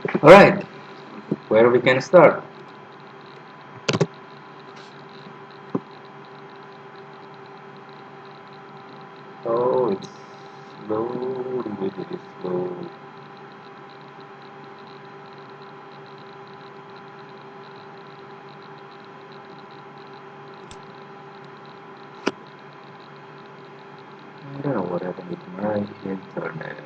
All right, where we can start? Oh, it's slow, really slow. I don't know what happened with my internet.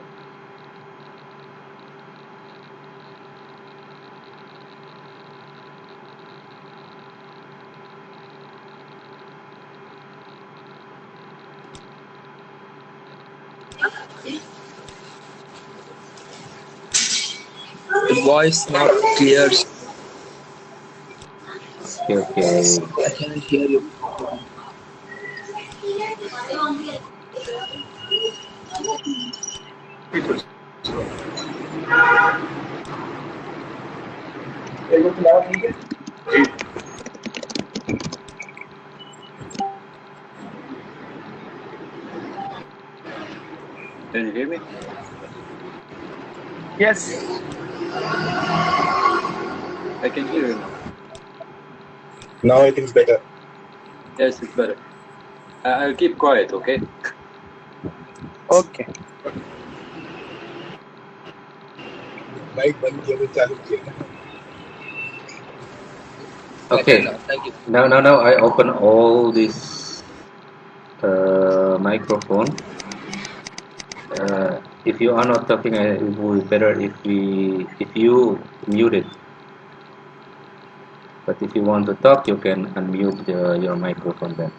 The voice not clear. Okay, okay. I cannot hear you. Can you hear me? Yes. I can hear you now. Now I think it's better. Yes, it's better. I'll keep quiet, okay? Okay. Mic बंद किया तो चालू किया ना. Better Okay, now. Thank you. now I open all this microphone. If you are not talking, it would be better if you mute it. But if you want to talk, you can unmute your microphone then.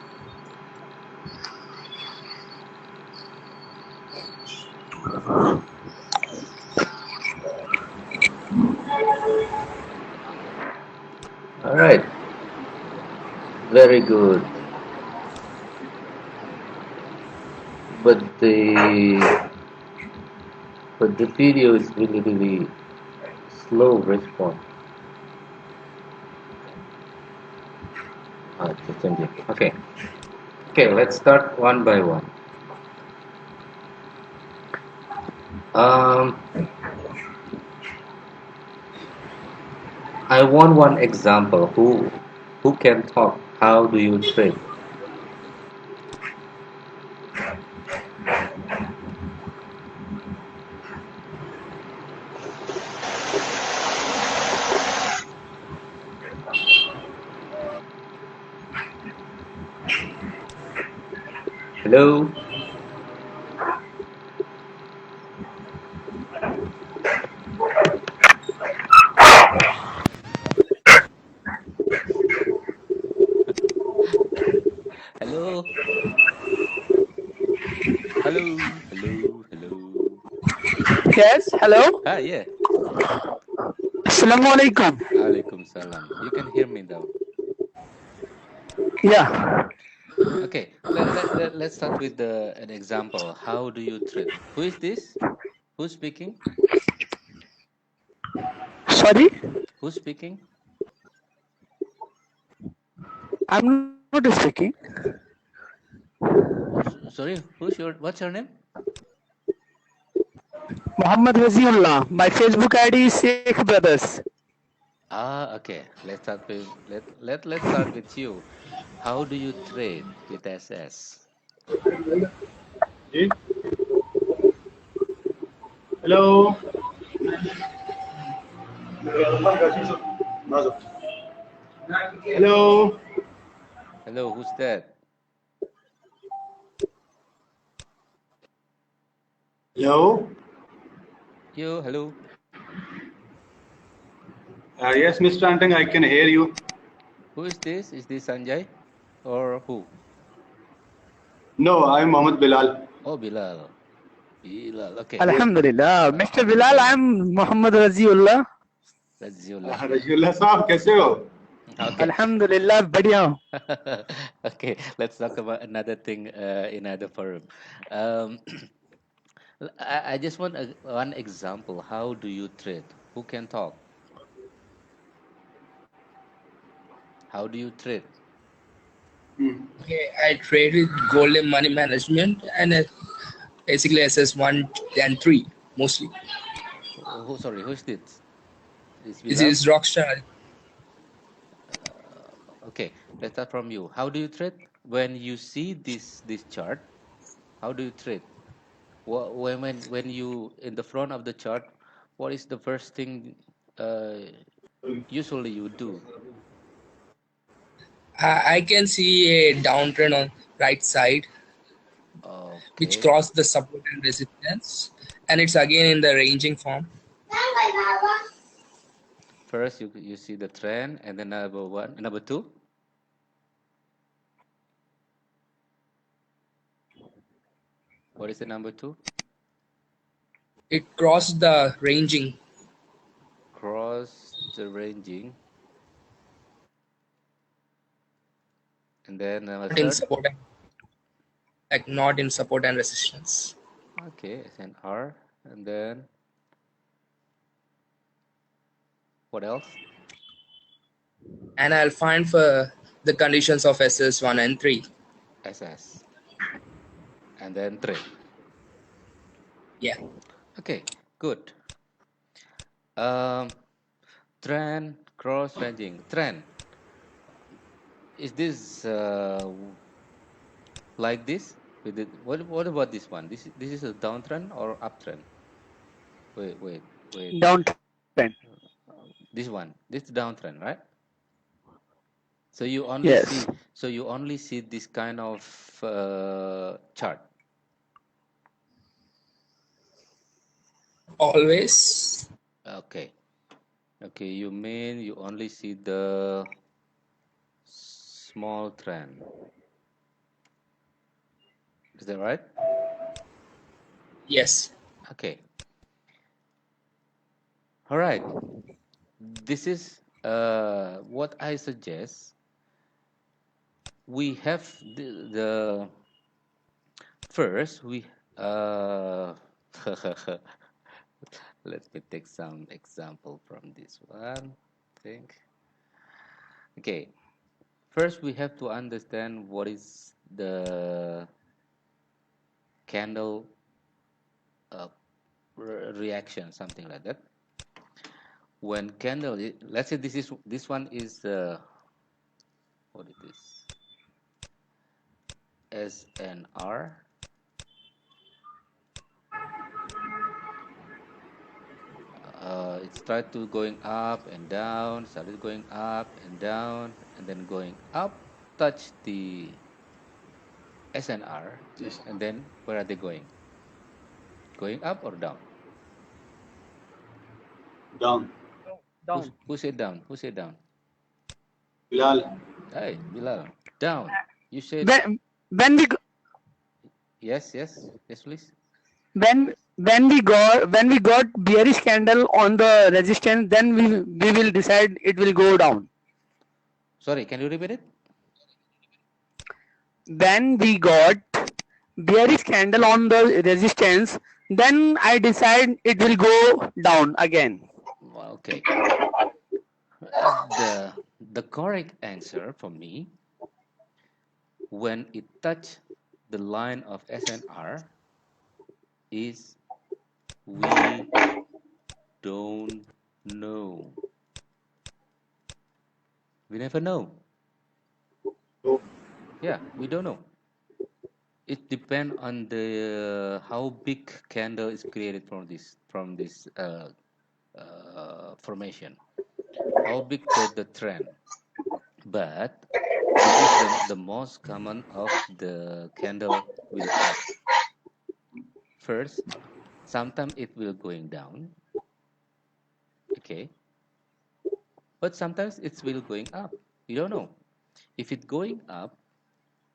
All right, very good. But the video is really slow response. It's changing. Okay. Let's start one by one. Um, I want one example. Who can talk? How do you trade? Hello. Hello, hello. Yes. Hello. Ah, yeah. Assalamu alaikum. Alaikum salam. You can hear me now. Yeah. Okay, let's start with an example. How do you trade? Who is this? Who's speaking? Sorry. Who's speaking? I'm not speaking. Sorry, what's your name? Muhammad Raziullah. My Facebook ID is Sheikh Brothers. Ah, okay. Let's start with you. How do you trade with SS? Ji. Hello. Hello. Hello, who's that? Hello. You, hello. Yes, Mr. Antang, I can hear you. Who is this? Is this Sanjay or who? No, I'm Mohammed Bilal. Oh, Bilal. Bilal. Okay. Yes. Alhamdulillah. Mr. Bilal, Alhamdulillah. I'm Muhammad Raziullah. Raziullah. रजीउल्ला साहब कैसे हो? Okay. Alhamdulillah. Badiyah. Okay, let's talk about another thing in other forum. Um, I just want one example. How do you trade? Who can talk? How do you trade? Okay, I trade with Golden Money Management and basically SS1 and 3 mostly. Sorry, who's this? Is This Bilal? is Rockstar. Okay, let's start from you. How do you trade when you see this chart? How do you trade? When you in the front of the chart, what is the first thing usually you do? I can see a downtrend on right side, which Okay, crossed the support and resistance, and it's again in the ranging form. first you see the trend, and then number two. What is the number two? It crossed the ranging, Cross the ranging, and then number not in third. support, not in support and resistance. Okay, SNR, and then what else? And I'll find for the conditions of SS1 and 3. SS, and then trade. Yeah. Okay, good. Um, Trend, cross ranging. Trend. Is this like this? With it, what about this one? This is a downtrend or uptrend? Wait. Downtrend. This one. This is downtrend, right? So you only Yes. see this kind of chart. Always. Okay. Okay. You mean you only see the small trend? Is that right? Yes. Okay. All right. This is what I suggest. We have the first we uh, let me take some example from this one. Think. Okay. First, we have to understand what is the candle uh, reaction, something like that. When candle, let's say this one is what is this? SNR. It started to going up and down, started going up and down, and then going up, touch the SNR, Yes. and then where are they going? Going up or down? Down. Down. Who said down? Who said down? Bilal. Hey, Bilal, down. You said When we yes, please. when we got bearish candle on the resistance, then we will decide it will go down. Sorry, can you repeat it? When we got bearish candle on the resistance, then I decide it will go down again. Well, okay. The correct answer for me, when it touch the line of SNR, is we don't know. We never know. No. Yeah, we don't know. It depends on the how big candle is created from this formation. How big the trend. But this is the most common of the candle will up. First, sometimes it will going down. Okay, but sometimes it will going up. You don't know. If it going up,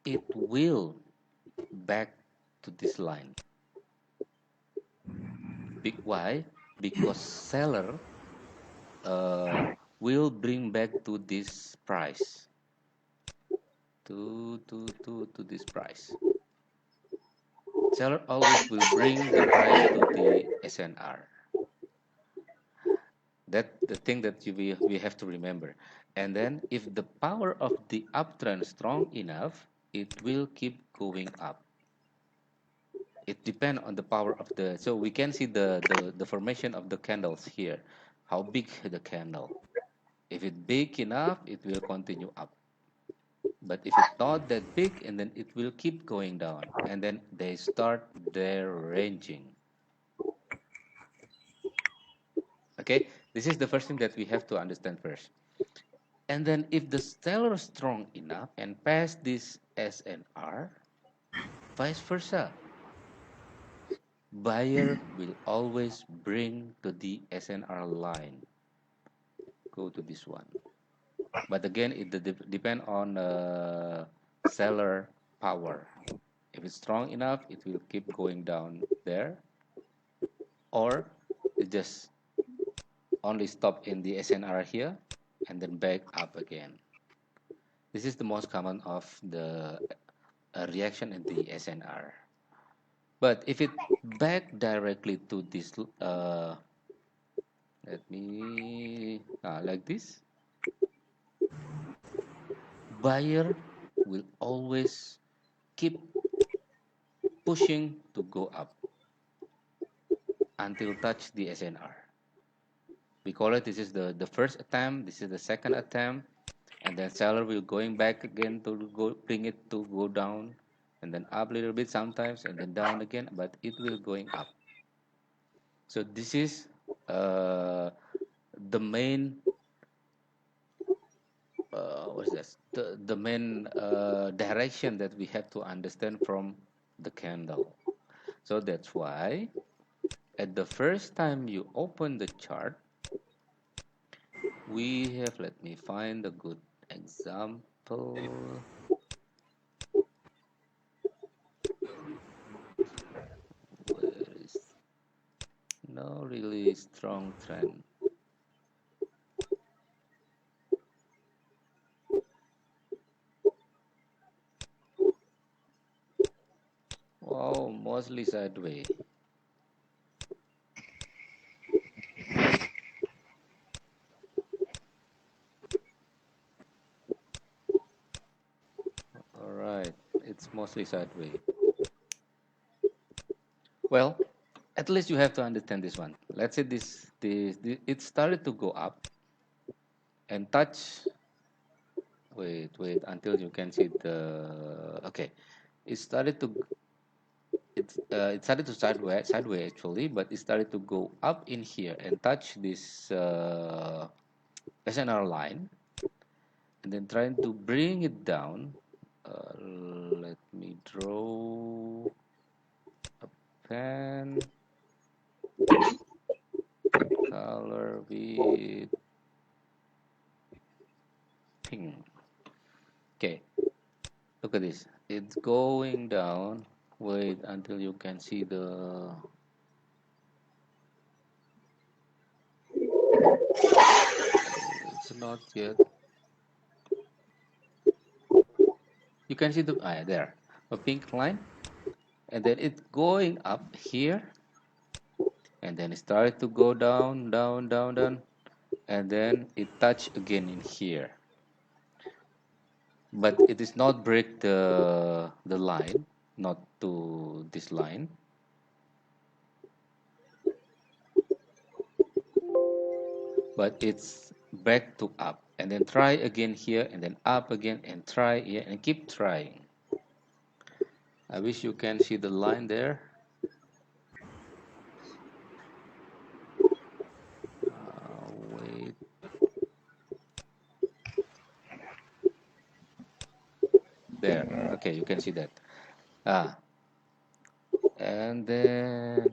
it will back to this line. Why? Because seller uh, will bring back to this price. To this price. Seller always will bring the price to the SNR. That the thing that we have to remember. And then if the power of the uptrend strong enough, it will keep going up. It depends on the power of the, so we can see the formation of the candles here. how big the candle. If it's big enough, it will continue up. But if it's not that big, and then it will keep going down, and then they start their ranging. Okay, this is the first thing that we have to understand first. And then if the seller is strong enough and pass this SNR, vice versa, buyer will always bring to the SNR line. Go to this one. But again, it depend on seller power. If it's strong enough, it will keep going down there, or it just only stop in the SNR here and then back up again. This is the most common of the reaction in the SNR. But if it back directly to this, let me like this, buyer will always keep pushing to go up until touch the SNR. We call it, this is the first attempt, this is the second attempt, and then seller will going back again to go bring it to go down, and then up a little bit sometimes, and then down again, but it will going up. So this is the main what is this? The main direction that we have to understand from the candle. So that's why at the first time you open the chart, we have, let me find a good example. Where is no really strong trend. Wow, mostly sideways. All right, it's mostly sideways. Well, at least you have to understand this one. Let's say this it started to go up and touch. Wait until you can see the. Okay, it started to. It started to sideways actually, but it started to go up in here and touch this SNR line, and then trying to bring it down. Let me draw a pen, color with pink. Okay, look at this. It's going down. Wait until you can see the. It's not yet. You can see the there, a pink line, and then it's going up here, and then it started to go down, down, down, down, and then it touched again in here. But it is not break the line, not to this line. But it's back to up, and then try again here, and then up again, and try here, and keep trying. I wish you can see the line there. Wait. There. Okay, you can see that. And then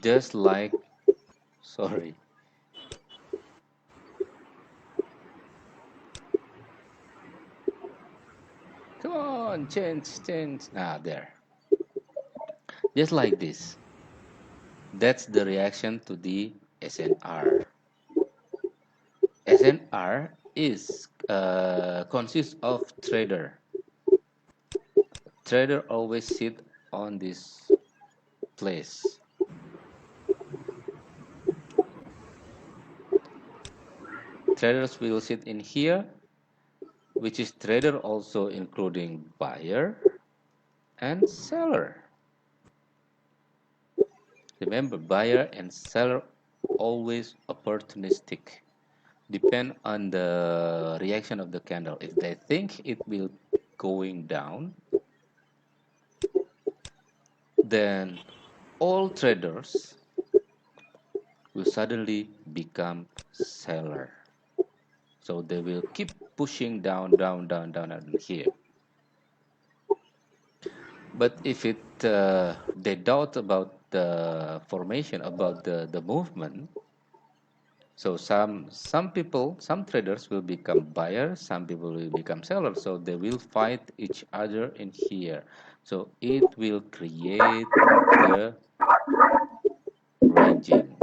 just like, sorry. Come on, change. There. Just like this. That's the reaction to the SNR. SNR is consists of trader. Trader always sit on this place. Traders will sit in here, which is trader also including buyer and seller. Remember, buyer and seller always opportunistic. Depend on the reaction of the candle. If they think it will going down, then all traders will suddenly become seller. So they will keep pushing down, down, down, down, and here. But if they doubt about the formation, about the movement, so some people, some traders will become buyers, some people will become sellers. So they will fight each other in here. So it will create the ranging.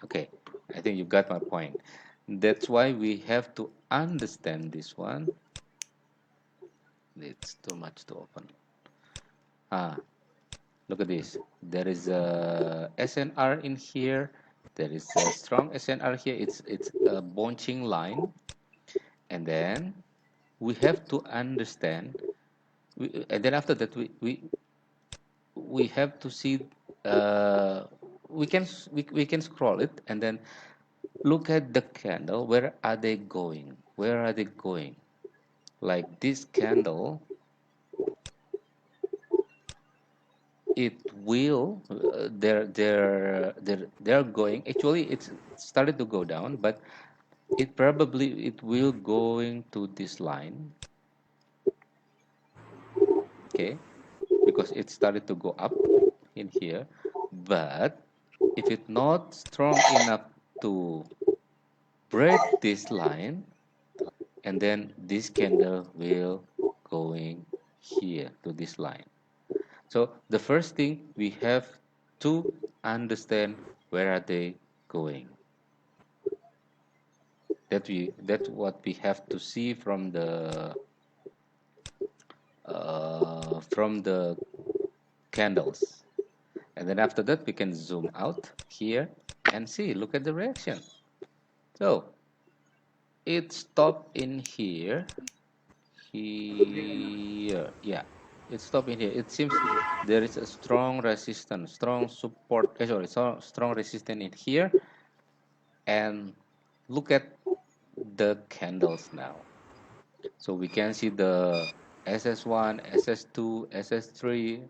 Okay, I think you got my point. That's why we have to understand this one. It's too much to open. Ah, look at this. There is a SNR in here. There is a strong SNR here. It's a bunching line. And then we have to understand. And then after that, we have to see. Uh, we can scroll it and then look at the candle. Where are they going? Where are they going? Like this candle, it will they're going, actually it's started to go down, but it will going to this line, okay, because it started to go up in here. But if it's not strong enough to break this line, and then this candle will going here to this line. So the first thing we have to understand, where are they going? That's what we have to see from the candles, and then after that we can zoom out here and see. Look at the reaction. So it stopped in here, yeah, it stopped in here. It seems there is a strong resistance, strong support. Sorry, strong resistance in here. And look at the candles now. So we can see the SS1, SS2, SS3,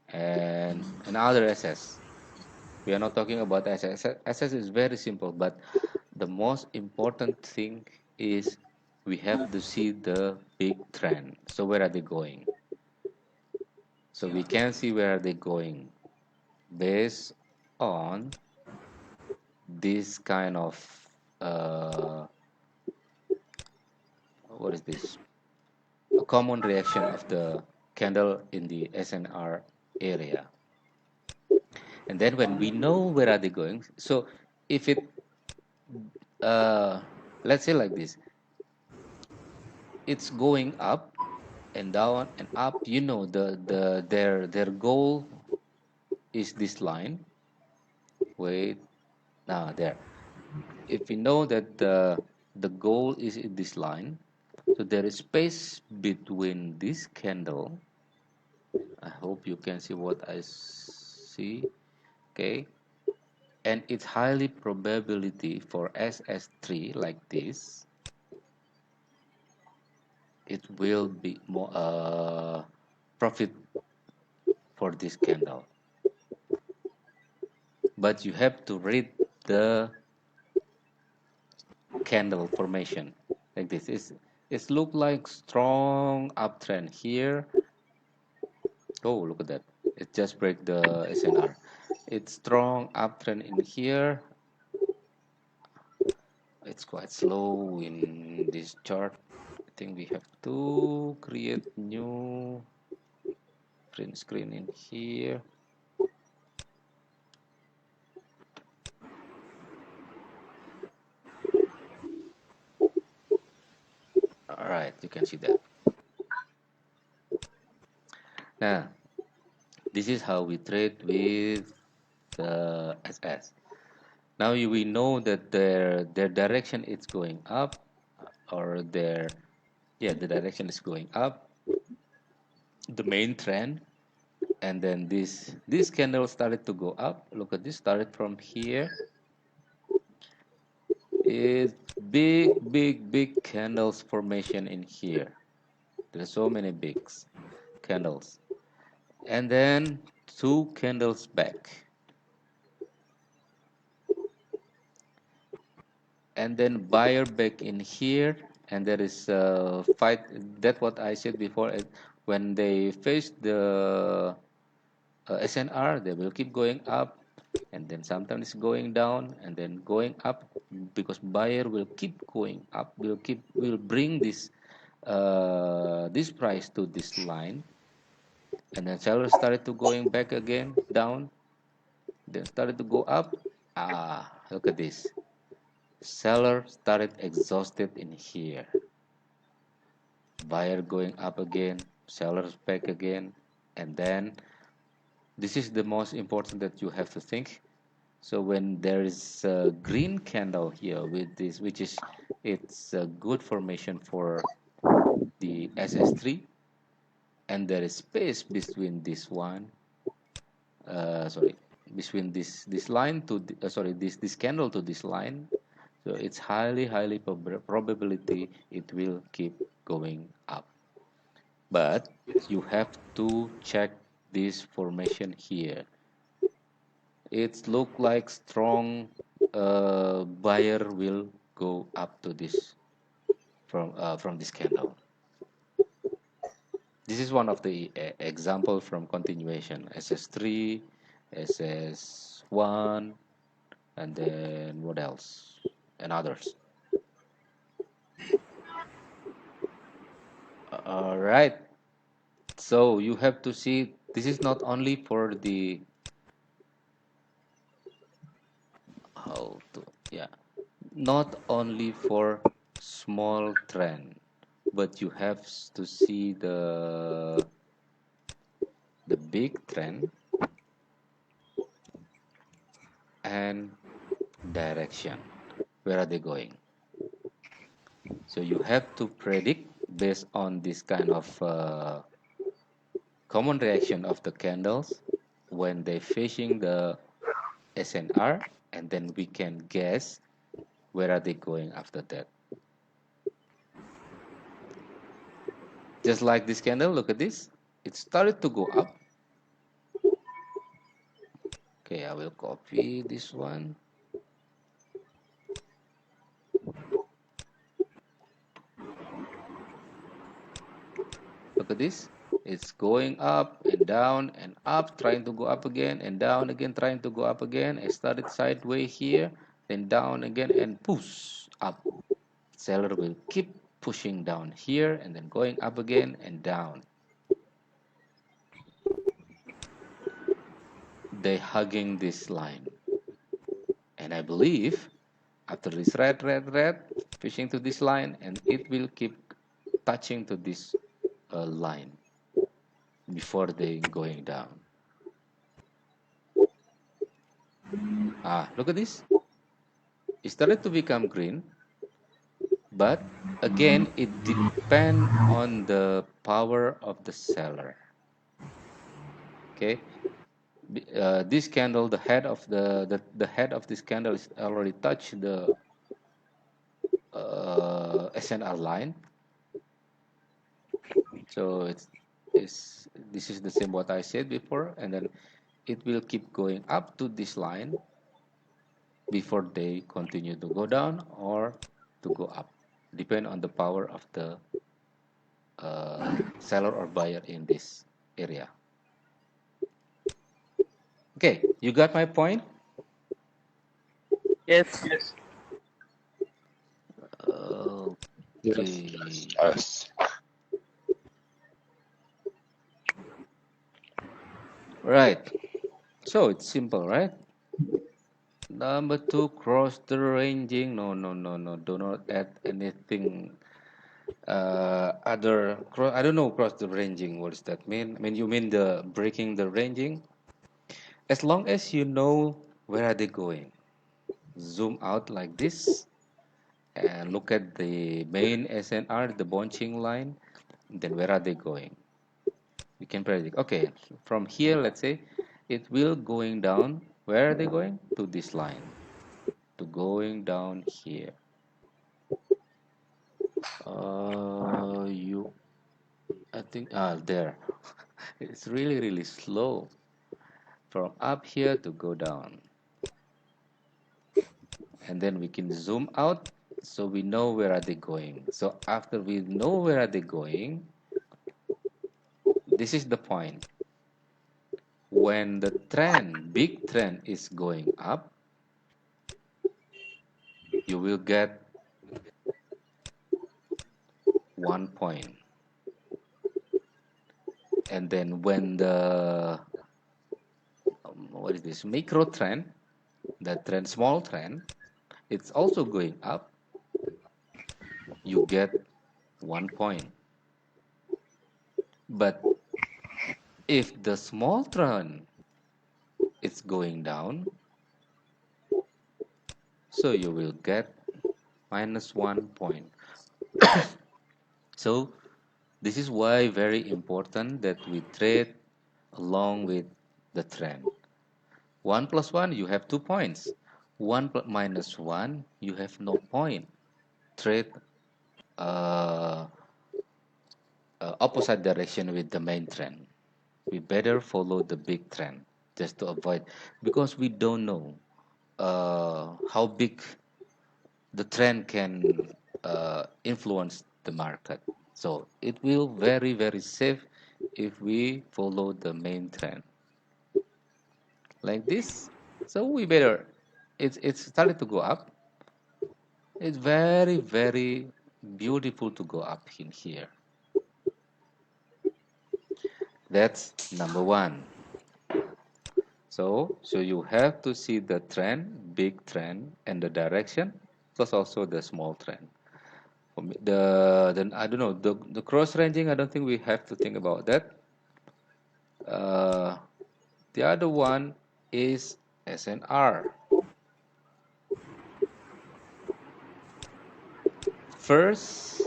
and another SS. We are not talking about SS. SS is very simple, but the most important thing is we have to see the big trend. So where are they going? So we can see where are they going based on this kind of uh, what is this? A common reaction of the candle in the SNR area. And then when we know where are they going, so if it uh, let's say like this, it's going up and down and up, their goal is this line. Wait, now there. If we know that the goal is in this line, so there is space between this candle. I hope you can see what I see. Okay, and it's highly probability for SS3 like this, it will be more profit for this candle. But you have to read the candle formation like this. It's look like strong uptrend here. Oh, look at that, it just break the SNR. It's strong uptrend in here. It's quite slow in this chart. I think we have to create new print screen in here. All right, you can see that. Now, this is how we trade with the SS. Now we know that their direction is going up, or the direction is going up. The main trend. and then this candle started to go up. Look at this, started from here. It's big candles formation in here. There's so many big candles, and then two candles back, and then buyer back in here, and there is a fight. That's what I said before. When they face the SNR, they will keep going up, and then sometimes going down, and then going up, because buyer will keep going up, will bring this price to this line, and then seller started to going back again down, then started to go up. Look at this. Seller started exhausted in here. Buyer going up again, sellers back again, and then this is the most important that you have to think. So when there is a green candle here with this, which is it's a good formation for the SS3, and there is space between this one, sorry, between this line to sorry, this candle to this line. So it's highly probability it will keep going up. But you have to check this formation here. It look like strong buyer will go up to this from this candle. This is one of the example from continuation SS3, SS1, and then what else, and others. All right. So you have to see this is not only for the how to yeah not only for small trend, but you have to see the big trend and direction. Where are they going? So you have to predict based on this kind of common reaction of the candles when they facing the SNR, and then we can guess where are they going after that. Just like this candle, look at this. It started to go up. Okay, I will copy this one. Look at this. It's going up and down and up, trying to go up again, and down again, trying to go up again. It started sideways here, then down again, and push up. Seller will keep pushing down here, and then going up again and down. They hugging this line. And I believe after this red, pushing to this line, and it will keep touching to this line before they going down. Look at this. It started to become green, but again, it depends on the power of the seller. Okay, this candle, the head of the head of this candle is already touched the SNR line. So this is the same what I said before, and then it will keep going up to this line before they continue to go down or to go up, depend on the power of the seller or buyer in this area. Okay, you got my point? Yes. Okay. Yes. Right. So it's simple, right? Number 2, cross the ranging. No. Do not add anything. Other cross. I don't know cross the ranging. What does that mean? I mean, you mean the breaking the ranging? As long as you know where are they going, zoom out like this and look at the main SNR, the bunching line. Then where are they going? We can predict. Okay, from here, let's say it will going down. Where are they going? To this line. To going down here. I think, there. It's really, really slow. From up here to go down. And then we can zoom out so we know where are they going. So after we know where are they going, this is the point. When the trend, big trend is going up, you will get 1 point. And then when the what is this micro trend, the trend, small trend, it's also going up, you get 1 point. But if the small trend is going down, so you will get -1 point. So this is why very important that we trade along with the trend. 1 plus 1, you have 2 points. 1 minus 1, you have no point. Trade uh, opposite direction with the main trend. We better follow the big trend just to avoid, because we don't know how big the trend can influence the market. So it will very, very safe if we follow the main trend like this. So we better, it's started to go up. It's very, very beautiful to go up in here. That's number one. So you have to see the trend, big trend, and the direction, plus also the small trend. I don't know, the cross ranging, I don't think we have to think about that. The other one is SNR. First,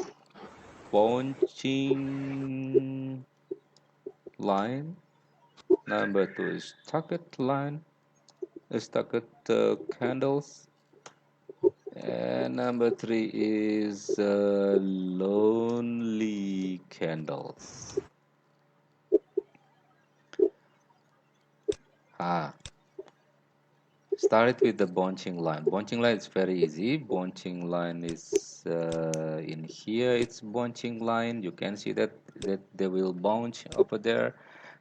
bunching line. Number two is target line, target candles. And number three is lonely candles. Start with the bunching line. Bunching line is very easy. Bunching line is in here. It's bunching line. You can see that they will bunch over there,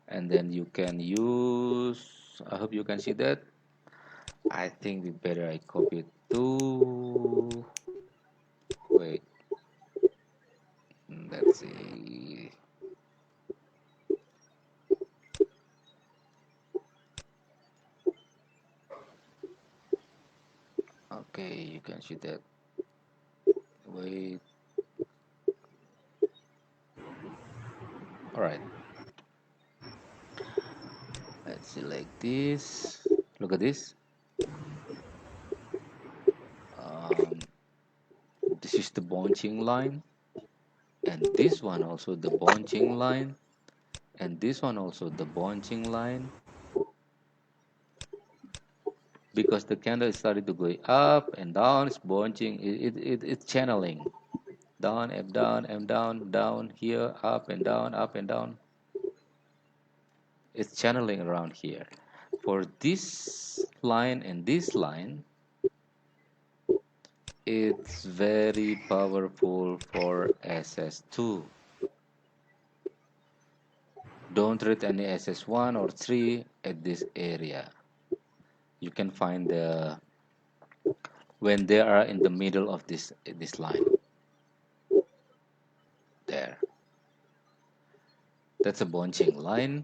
and then you can use. I hope you can see that. I think it better I copy it too. Wait. Let's see. Okay, you can see that. Wait. All right. Let's see like this. Look at this. This is the bunching line, and this one also the bunching line, and this one also the bunching line, because the candle started to go up and down. It's bunching. It's channeling down and down and down, down here, up and down, up and down. It's channeling around here. For this line and this line, it's very powerful for SS2. Don't read any SS1 or 3 at this area. You can find when they are in the middle of this line. There. That's a bunching line.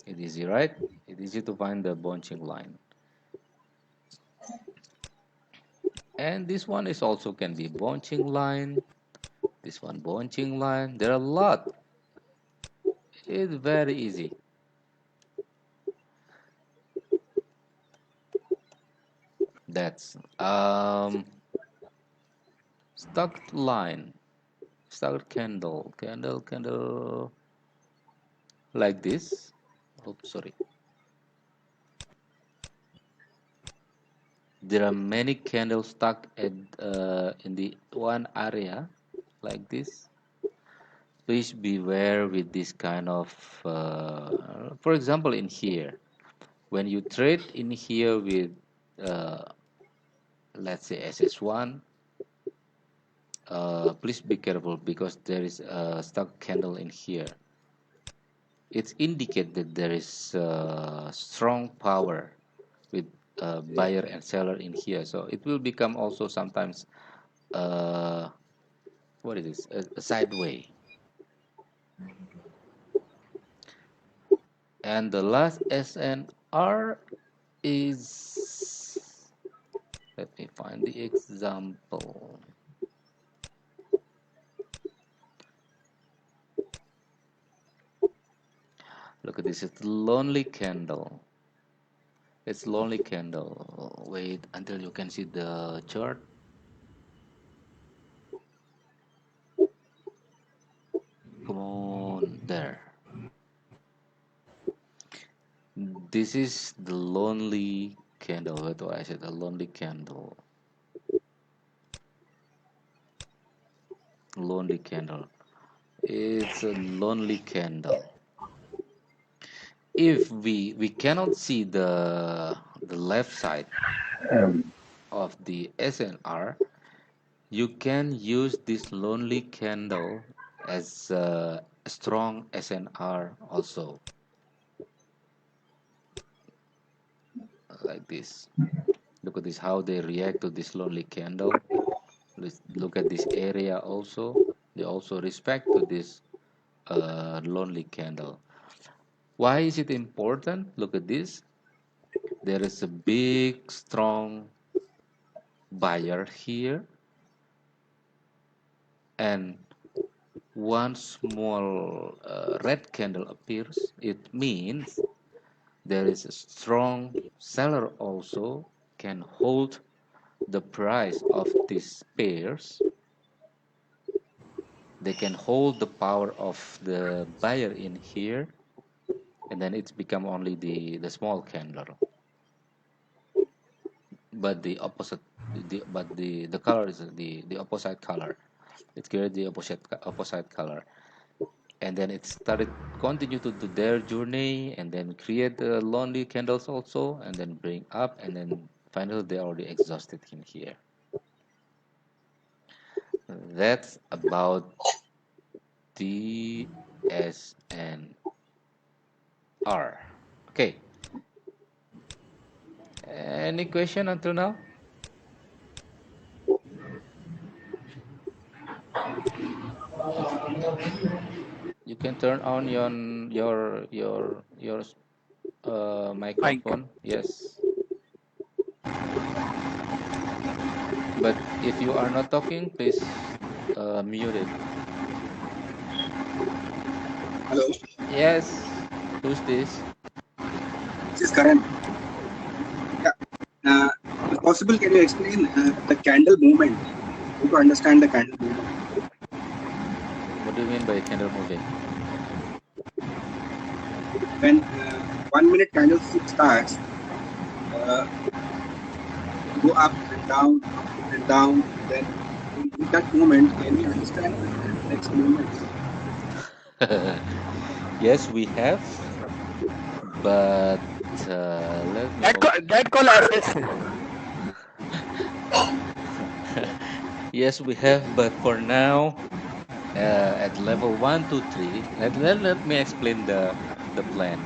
It's easy, right? It's easy to find the bunching line. And this one is also can be bunching line. This one bunching line. There are a lot. It's very easy. That's stuck line, stuck candle. like this. Oops, sorry. There are many candles stuck at in the one area like this. Please beware with this kind of, for example, in here, when you trade in here with, uh, let's say SS1, please be careful because there is a stuck candle in here. It's indicate that there is strong power with buyer and seller in here. So it will become also sometimes, uh, what is this? A sideway. And the last SNR is, let me find the example. Look at this, it's lonely candle. It's lonely candle. Wait until you can see the chart. Come on, there. This is the lonely candle. What do I said? A lonely candle. Lonely candle. It's a lonely candle. If we cannot see the left side of the SNR, you can use this lonely candle as a strong SNR also, like this. Look at this, how they react to this lonely candle. Let's look at this area also. They also respect to this lonely candle. Why is it important? Look at this. There is a big, strong buyer here, and one small red candle appears. It means there is a strong seller also can hold the price of these pairs. They can hold the power of the buyer in here, and then it's become only the small candle, but the opposite, the color is the opposite color. It created the opposite color, and then it started continue to do their journey, and then create the lonely candles also, and then bring up, and then finally they already exhausted in here. That's about DSNR. Okay, any question until now? You can turn on your Mike. microphone. Yes, but if you are not talking, please mute it. Hello, Yes. Who's this? this is Karan. Yeah. If possible, can you explain the candle movement? How to understand the candle movement? What do you mean by candle moving? When 1 minute candlestick starts, go up and down, then in that moment, can we understand the next movement? Yes, we have, but let me That call SS. yes, we have, but for now, at level 1, 2, 3, let me explain the plan.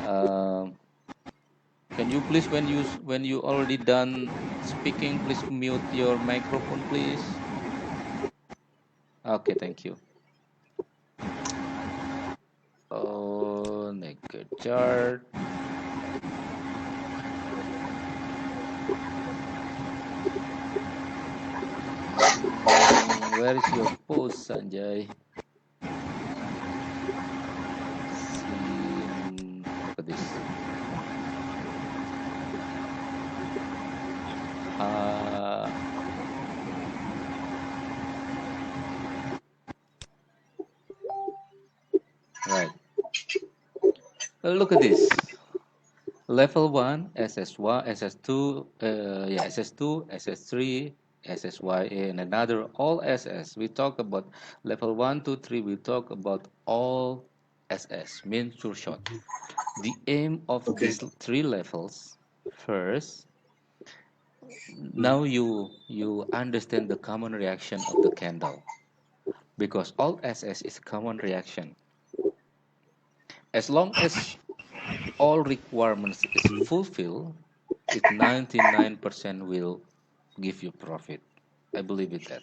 Um, can you please, when you already done speaking, please mute your microphone, please. Okay, thank you. Oh, naked chart. Where is your post, Sanjay? Look at this. Uh, right. Look at this. Level 1, SS1, SS2, SS2, SS3, SSYA, and another all SS. We talk about level 1, 2, 3. We talk about all SS, mean sure shot. The aim of Okay. these three levels, first, now you understand the common reaction of the candle, because all SS is common reaction. As long as all requirements is fulfilled, it 99% will give you profit. I believe it that.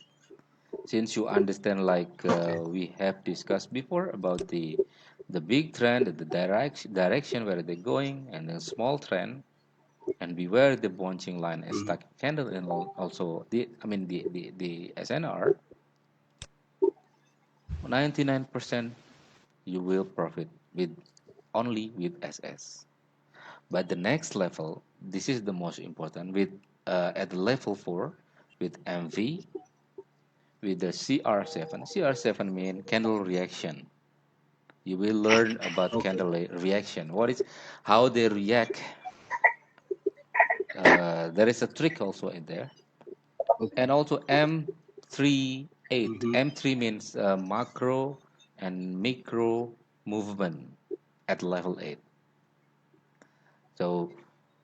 Since you understand, like Okay. we have discussed before about the big trend, the direction where they're going, and the small trend, and beware the bunching line and Mhm. stuck candle, and also the SNR. 99% you will profit with only with SS. But the next level, this is the most important, with at level 4 with MV, with the CR7. CR7 means candle reaction. You will learn about Okay. candle reaction. What is how they react. There is a trick also in there. Okay. And also M38. Mm-hmm. M3 means macro and micro movement at level 8. So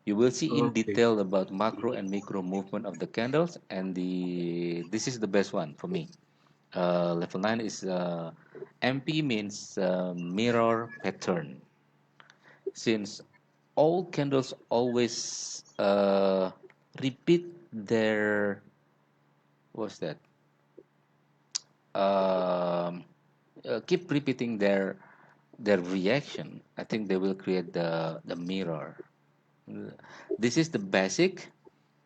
you will see in Okay. detail about macro and micro movement of the candles, and this is the best one for me. Level 9 is MP means mirror pattern. Since all candles always repeat their, what's that? Um, keep repeating their reaction. I think they will create the mirror. This is the basic.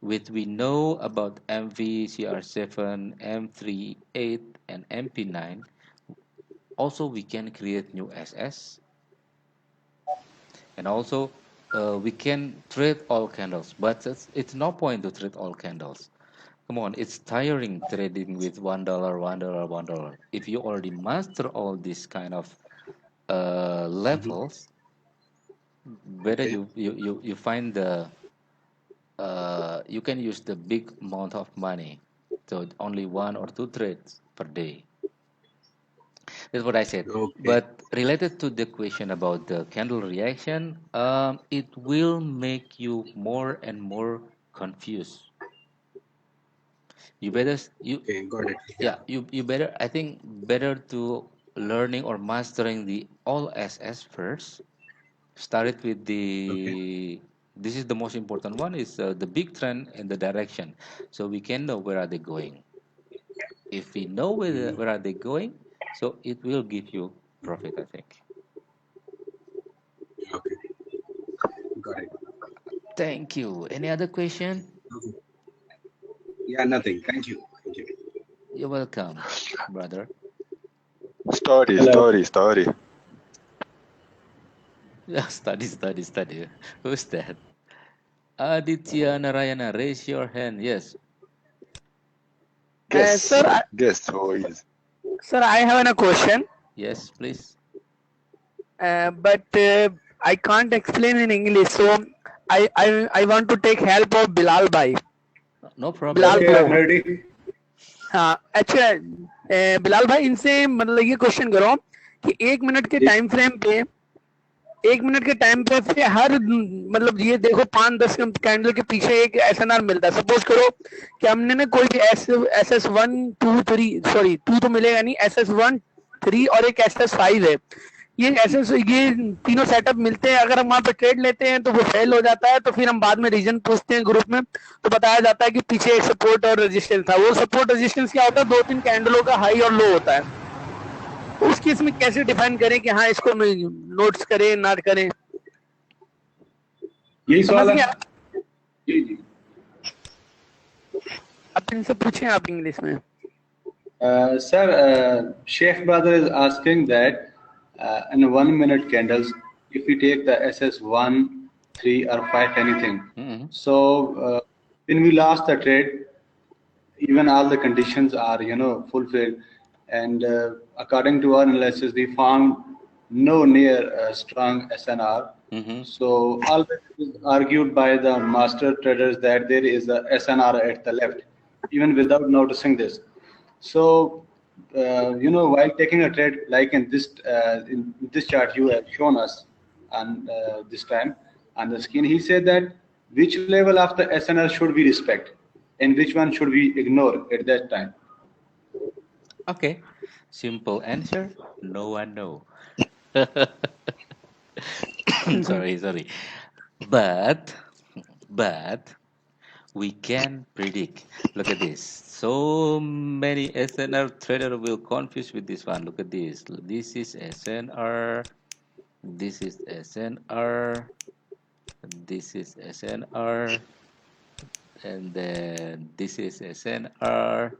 With we know about MV, CR7, M38, and MP9. Also, we can create new SS, and also we can trade all candles. But it's no point to trade all candles. Come on, it's tiring trading with $1, $1, $1. If you already master all these kind of Mm-hmm. levels, better Okay. you find you can use the big amount of money, so only one or two trades per day. That's what I said. Okay. But related to the question about the candle reaction, it will make you more and more confused. You better Okay. Got it. Yeah. you better, I think better to learning or mastering the all SS first. Start it with Okay. the, this is the most important one, is the big trend and the direction, so we can know where are they going. If we know Mm-hmm. where are they going, so it will give you profit, I think. Okay. Got it. Thank you. Any other question? Okay. Yeah. Nothing. Thank you. Thank you. You're welcome, brother. Story, Hello. story, story. Yeah, study. Who's that? Aditya Narayana, raise your hand. Yes. Sir, Guess, guess who is? sir, I have a question, Yes, please. but I can't explain in English, so I want to take help of Bilal bhai, No Bilal problem. Okay, I'm bro. ready. हाँ अच्छा, बिलाल भाई इनसे मतलब ये question करो कि 1 minute के Yes. Time frame पे, 1 मिनट के टाइम पे फिर हर मतलब ये देखो 5-10 कैंडल के पीछे एक एसएनआर मिलता है। सपोज करो कि हमने ना कोई भी एस एस 1 2 3 सॉरी 2 तो मिलेगा नहीं, SS1 3 और एक SS5 है। ये ये तीनों सेटअप मिलते हैं, अगर हम वहां पे ट्रेड लेते हैं तो वो फेल हो जाता है, तो फिर हम बाद में रीजन पूछते हैं ग्रुप में, तो बताया जाता है कि पीछे एक सपोर्ट और रेजिस्टेंस था। वो सपोर्ट रेजिस्टेंस क्या होता है, 2-3 कैंडलों का हाई और लो होता है। तो उस केस में कैसे डिफाइन करें कि हाँ इसको नोट्स करें ना करें, यही समझ सवाल है। गया? जी जी। आप इनसे पूछें आप इंग्लिश में। Sir, Sheikh brother is asking that in 1 minute candles, if we take the SS1, 3 or 5 anything, Mm-hmm. so when we lost the trade, even all the conditions are fulfilled, and according to our analysis, we found no near strong SNR. Mm-hmm. So always it is argued by the master traders that there is a SNR at the left, even without noticing this. So, while taking a trade, like in this chart you have shown us, and this time on the screen, he said that which level of the SNR should we respect, and which one should we ignore at that time. Okay. Simple answer. No one know. Sorry. But but we can predict. Look at this. So many SNR trader will confuse with this one. Look at this. This is SNR. This is SNR. This is SNR. And then this is SNR.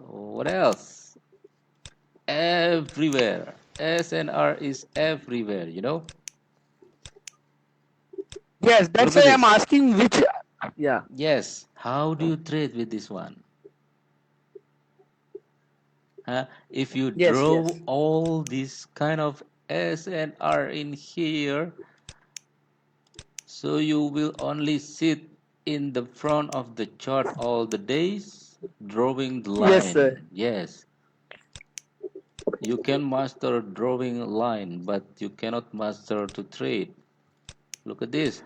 What else? Everywhere. SNR is everywhere, you know? Yes, that's Look at why I'm this. asking which. Yeah. Yes. How do you trade with this one? If you Yes. draw Yes. all this kind of SNR in here, so you will only sit in the front of the chart all the days, drawing the Yes, sir. line. Yes, you can master drawing line, but you cannot master to trade. Look at this.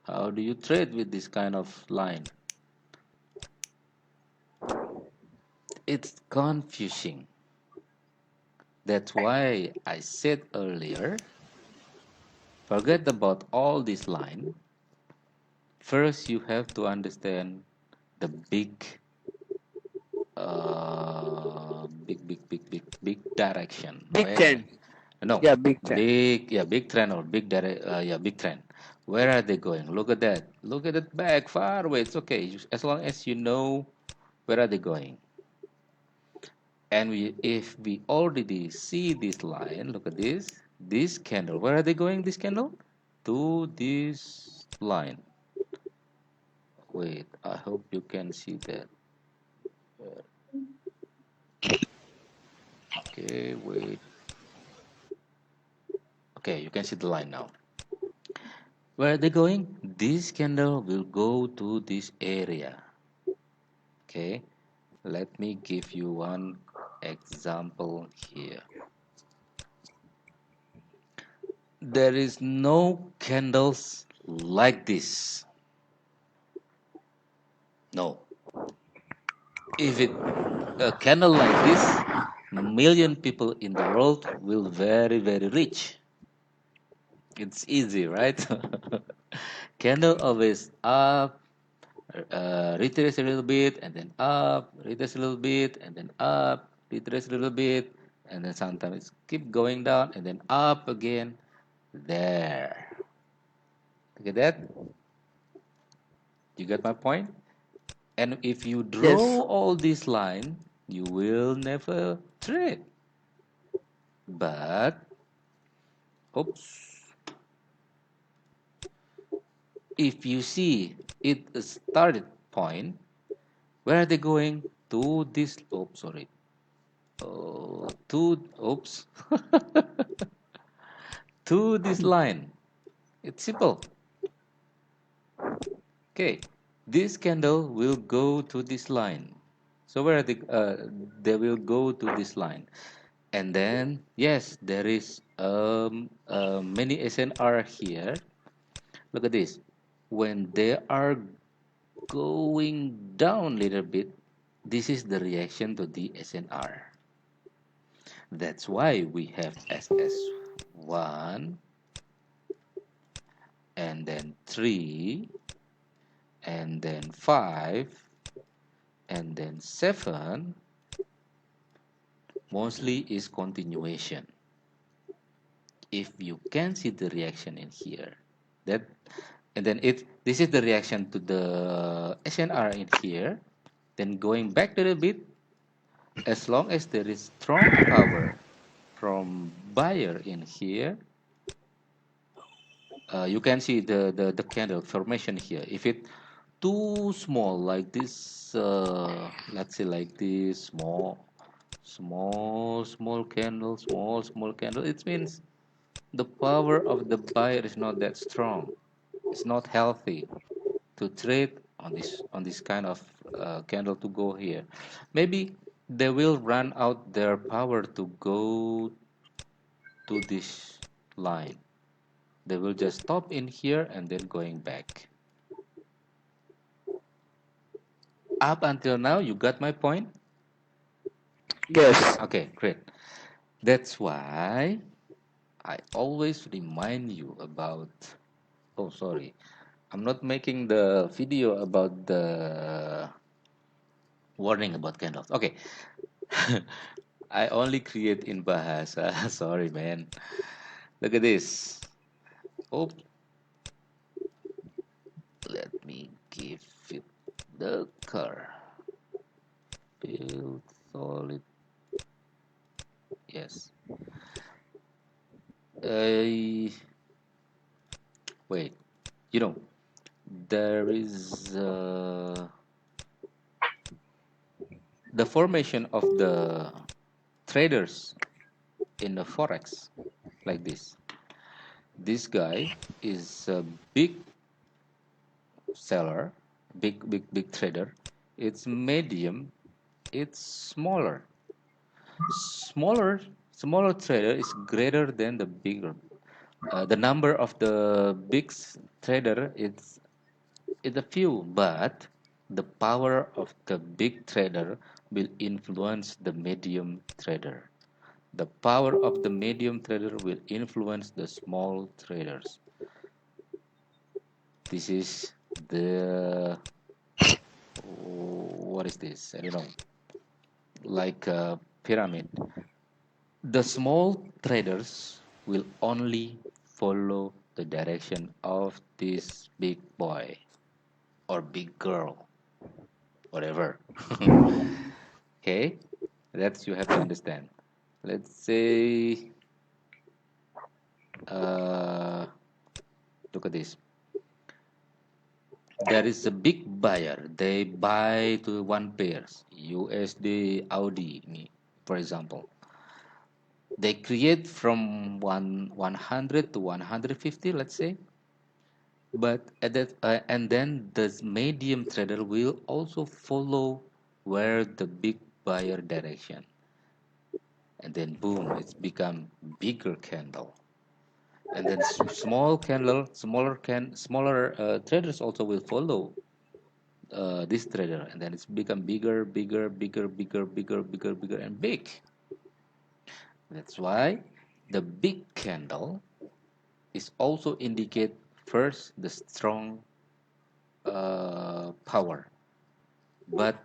How do you trade with this kind of line? It's confusing. That's why I said earlier, forget about all this line. First, you have to understand the big direction. Big Where? trend. No, Yeah, big trend. big trend or big trend. Where are they going? Look at that. Look at it back far away. It's okay as long as you know where are they going. And if we already see this line, look at this candle. Where are they going? This candle to this line. Wait, I hope you can see that. Okay, wait. Okay, you can see the line now. Where are they going? This candle will go to this area. Okay, let me give you one example here. There is no candles like this. No. If it a candle like this, million people in the world will very rich. It's easy, right? Candle always up, retrace a little bit, and then up, retrace a little bit, and then up, retrace a little bit, and then sometimes keep going down, and then up again. There. Look at that. You got my point? And if you draw Yes. all this line, you will never trade. But, oops, if you see it a started point, where are they going? To this, oh, sorry. Oops, to this line. It's simple. Okay, this candle will go to this line. So where are they will go to this line. And then, yes, there is many SNR here. Look at this. When they are going down a little bit, this is the reaction to the SNR. That's why we have SS1 and then 3 and then 5 and then 7 mostly is continuation. If you can see the reaction in here, that and then this is the reaction to the SNR in here, then going back a little bit, as long as there is strong power from buyer in here, you can see the candle formation here. If it too small like this, let's say like this small, Small candle, small candle. It means the power of the buyer is not that strong. It's not healthy to trade on this kind of candle to go here. Maybe they will run out their power to go to this line. They will just stop in here and then going back. Up until now, you got my point? Yes. Okay, great. That's why I always remind you about. Oh, sorry. I'm not making the video about the warning about candles. Okay. I only create in Bahasa. Sorry, man. Look at this. Oh, let me give it the color. Build solid. Yes. Wait. You know, there is the formation of the traders in the forex like this. This guy is a big seller, big trader. It's medium, it's smaller. Smaller trader is greater than the bigger. The number of the big trader is a few, but the power of the big trader will influence the medium trader. The power of the medium trader will influence the small traders. This is the what is this? I don't know. Like a pyramid. The small traders will only follow the direction of this big boy or big girl, whatever. Okay, that's you have to understand. Let's say, uh, look at this. There is a big buyer. They buy to one pairs USD Audi, for example. They create from 100 to 150, let's say. But at that and then the medium trader will also follow where the big buyer direction, and then boom, it's become bigger candle. And then small candle, smaller traders also will follow this trader, and then it's become bigger, and big. That's why the big candle is also indicate first the strong power, but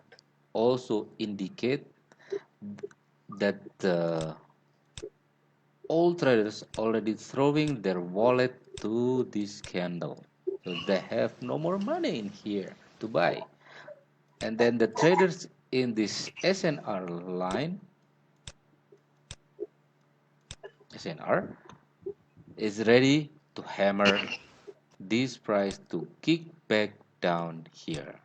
also indicate that all traders already throwing their wallet to this candle, so they have no more money in here to buy. And then the traders in this SNR line, SNR, is ready to hammer this price to kick back down here.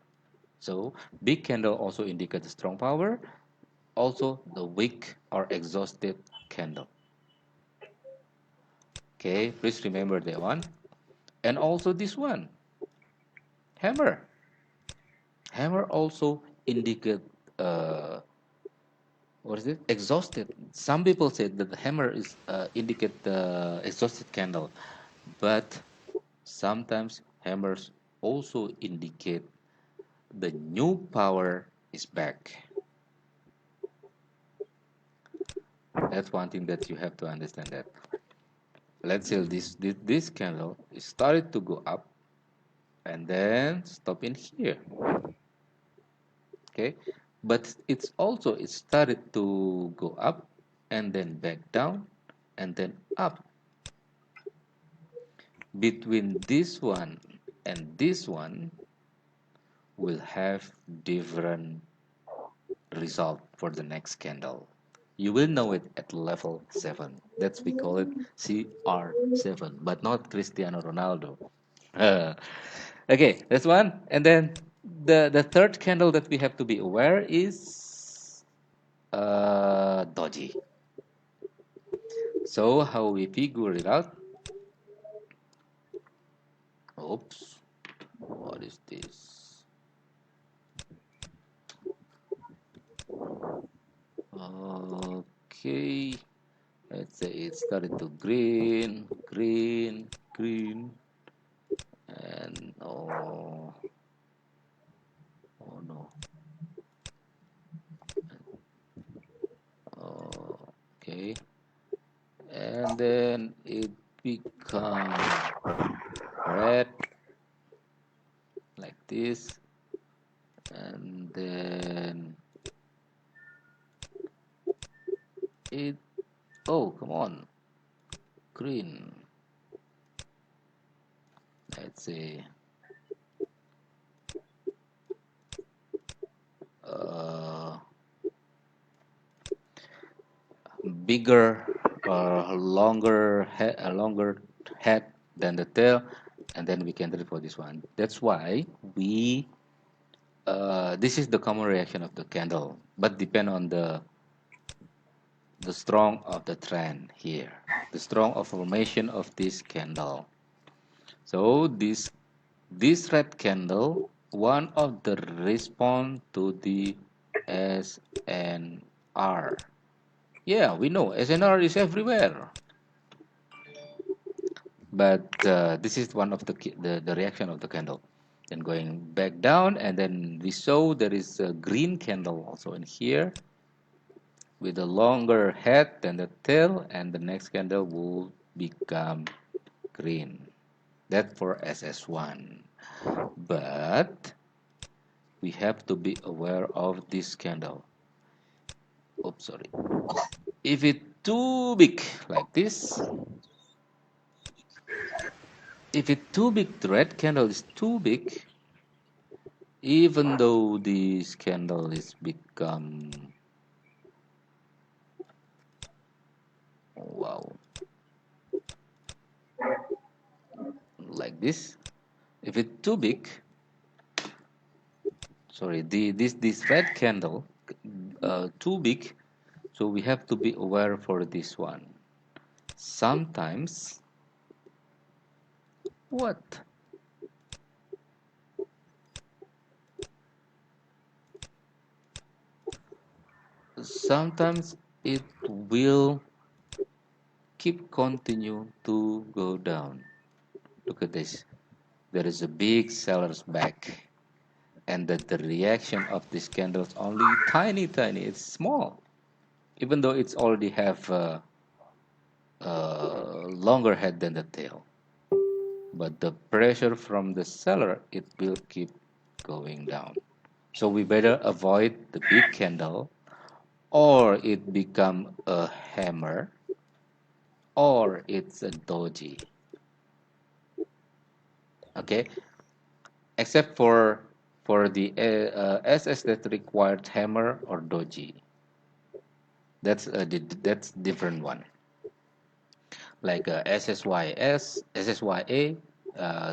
So big candle also indicates strong power, also the weak or exhausted candle. Okay, please remember that one. And also this one, hammer. Hammer also indicate what is it? Exhausted. Some people say that the hammer is indicate the exhausted candle, but sometimes hammers also indicate the new power is back. That's one thing that you have to understand. That let's say this candle started to go up and then stop in here. Okay, but it's also it started to go up and then back down and then up. Between this one and this one will have different result for the next candle. You will know it at level 7. That's we call it CR7, but not Cristiano Ronaldo. Uh, okay, that's one. And then the third candle that we have to be aware is dodgy. So how we figure it out? Oops, what is this? Okay, let's say it started to green, green, green, and oh no. Okay, and then it become red like this, and then it, oh come on, green. Let's say uh, bigger or longer head than the tail, and then we can read for this one. That's why we this is the common reaction of the candle, but depend on the strong of the trend here, the strong of formation of this candle. So this red candle, one of the response to the SNR. Yeah, we know SNR is everywhere, but this is one of the reaction of the candle. Then going back down, and then we saw there is a green candle also in here with a longer head than the tail, and the next candle will become green. That for SS1. But we have to be aware of this candle. Oops, sorry. If it's too big like this, if it's too big, the red candle is too big, even though this candle is become, wow, like this. If it's too big, sorry, this red candle too big, so we have to be aware for this one. Sometimes what? Sometimes it will keep continue to go down. Look at this. There is a big seller's back, and that the reaction of this candle is only tiny, tiny. It's small, even though it's already have a longer head than the tail. But the pressure from the seller, it will keep going down. So we better avoid the big candle, or it become a hammer, or it's a doji. Okay, except for the SS that required hammer or doji. That's different one. Like SSYA,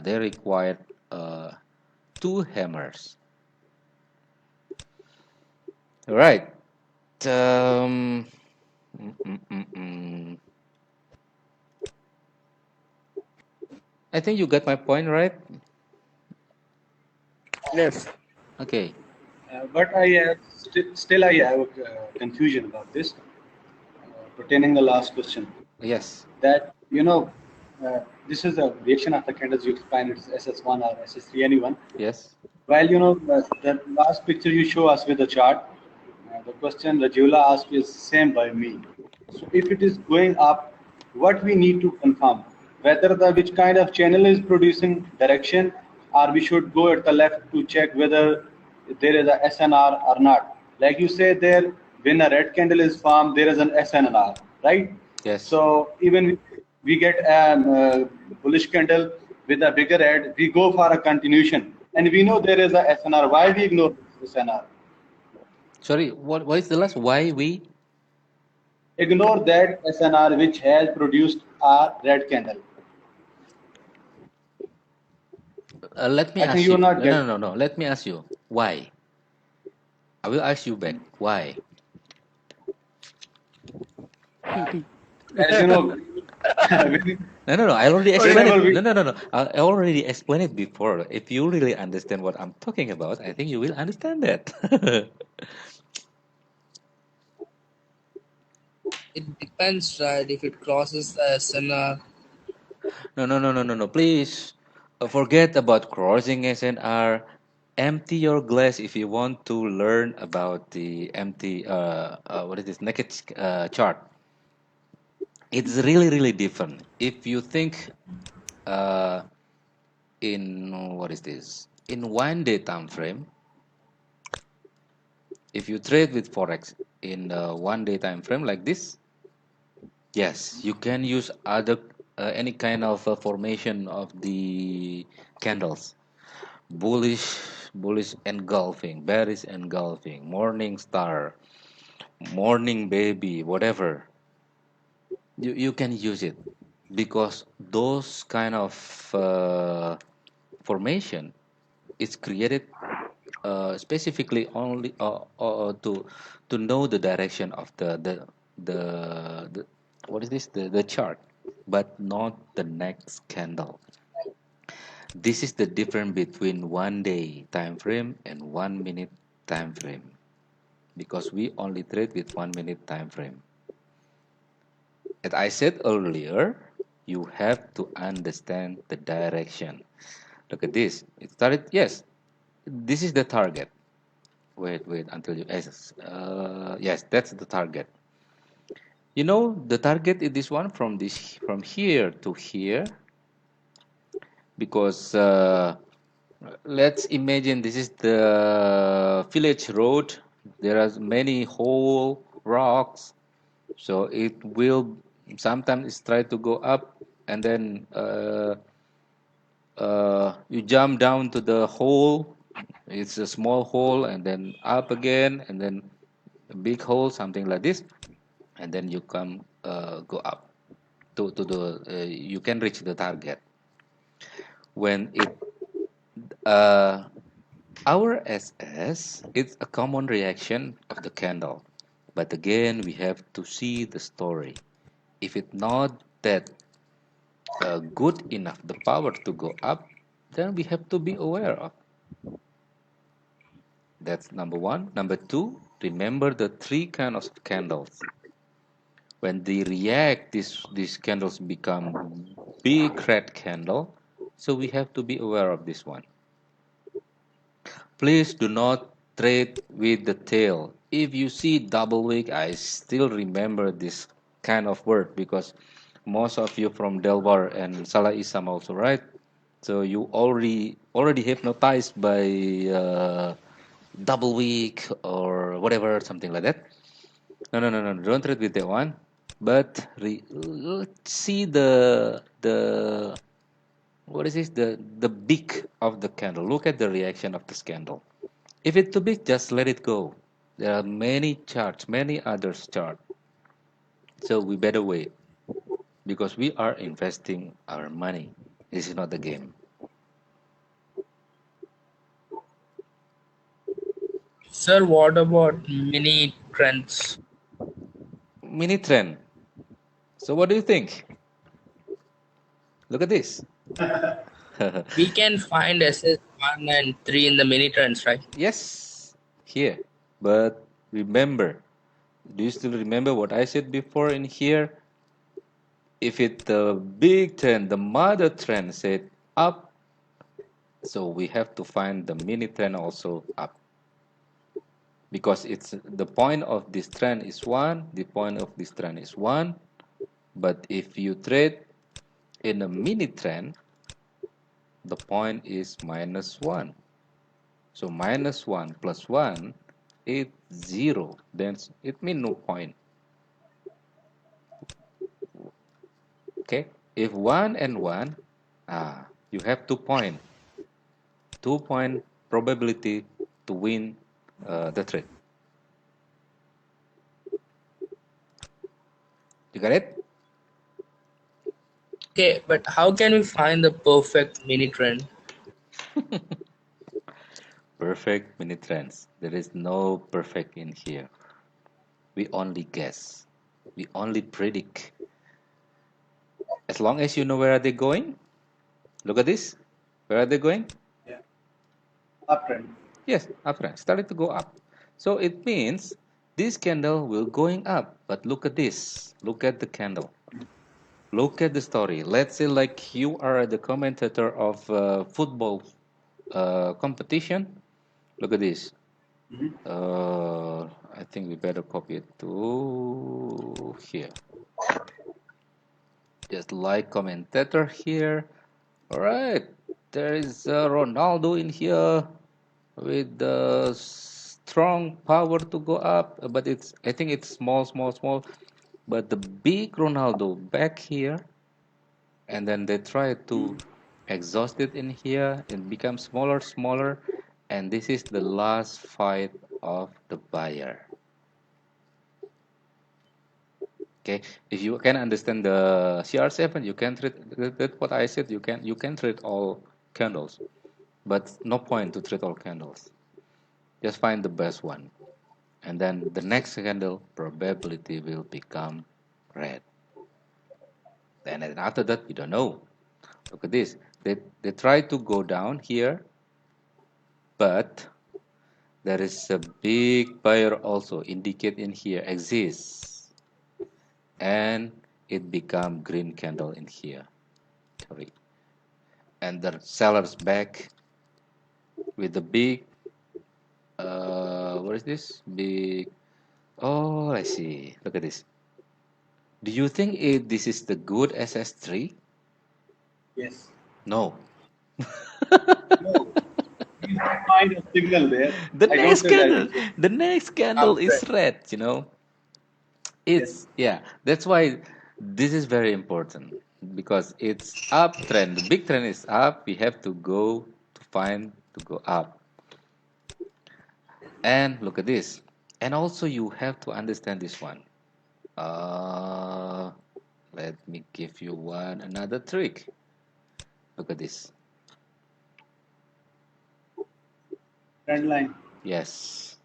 they required two hammers. All right. Um, mm, mm, mm, mm. I think you got my point, right? Yes. Okay. But I have still I have confusion about this pertaining the last question. Yes. That this is a reaction of the candles you explained. It's SS1 or SS3, anyone. Yes. Well, the last picture you show us with the chart, the question Rajula asked is same by me. So if it is going up, what we need to confirm, whether the which kind of channel is producing direction, or we should go at the left to check whether there is a SNR or not. Like you say there, when a red candle is formed, there is an SNR, right? Yes. So even we get a bullish candle with a bigger head, we go for a continuation, and we know there is a SNR. Why we ignore SNR? Sorry. What is the last? Why we? Ignore that SNR which has produced a red candle. Let me I think ask you you. are not No, no, getting. no, no. Let me ask you. Why? I will ask you back. Why? As you know, very No. I already explained whenever it. we No. I already explained it before. If you really understand what I'm talking about, I think you will understand that. It depends, right? If it crosses the SNR, No. Please forget about crossing SNR. Empty your glass if you want to learn about the empty, what is this, naked chart. It's really different. If you think uh, in, what is this? In 1 day time frame, if you trade with Forex in 1 day time frame like this, yes, you can use other any kind of formation of the candles. Bullish engulfing, bearish engulfing, morning star, morning baby, whatever. You can use it because those kind of formation is created specifically only to know the direction of the what is this, the chart, but not the next candle. This is the difference between 1 day time frame and 1 minute time frame, because we only trade with 1 minute time frame. As I said earlier, you have to understand the direction. Look at this. It started, yes, this is the target. Wait until you, yes, that's the target. You know, the target is this one, from here to here, because let's imagine this is the village road. There are many whole rocks, so it will sometimes it's try to go up, and then you jump down to the hole. It's a small hole, and then up again, and then a big hole, something like this, and then you come go up to the you can reach the target when it uh, our SS is a common reaction of the candle, but again we have to see the story. If it's not that good enough the power to go up, then we have to be aware of. That's number one. Number two, remember the three kinds of candles. When they react, these candles become big red candle. So we have to be aware of this one. Please do not trade with the tail. If you see double wick, I still remember this kind of word because most of you from Delbar and Salah Isam also, right? So you already hypnotized by double week or whatever, something like that. No. Don't trade with that one. But see the what is this? The beak of the candle. Look at the reaction of this candle. If it's too big, just let it go. There are many charts, many others chart. So we better wait because we are investing our money. This is not the game. sir. What about mini trends? Mini trend. So what do you think? Look at this. We can find SS1 and 3 in the mini trends, right? Yes, here. But remember, do you still remember what I said before in here? If it the big trend, the mother trend said up, so we have to find the mini trend also up. Because it's the point of this trend is one, the point of this trend is one. But if you trade in a mini trend, the point is -1. So -1 plus 1 is 0. Then it means no point. Okay? If 1 and 1, you have 2 point. 2 point probability to win the trade. You got it? Okay, but how can we find the perfect mini trend? Perfect mini trends. There is no perfect in here. We only guess. We only predict. As long as you know where are they going, look at this. Where are they going? Yeah. Uptrend. Yes, uptrend. Started to go up. So it means this candle will going up. But look at this. Look at the candle. Look at the story. Let's say like you are the commentator of football competition. Look at this. Mhm. I think we better copy it to here. Just like commentator here. All right. There is Ronaldo in here with the strong power to go up, but it's I think it's small, small, small. But the big Ronaldo back here, and then they try to exhaust it in here and become smaller, smaller, and this is the last fight of the buyer. Okay, if you can understand the CR7, you can treat that what I said. You can treat all candles, but no point to treat all candles. Just find the best one, and then the next candle probability will become red. And then after that, you don't know. Look at this. They try to go down here, but there is a big buyer also indicate in here exists, and it become green candle in here. Sorry. And the seller's back with the big what is this big, oh I see, look at this. Do you think this is the good SS3? Yes. No. No. You find a signal there. the I don't next say that candle it's a the next candle is uptrend. red, Yes. it's, yeah, that's why this is very important, because it's uptrend. The big trend is up, we have to go to find to go up. And look at this. And also you have to understand this one. Uh, Let me give you another trick. Look at this. Trend line. Yes,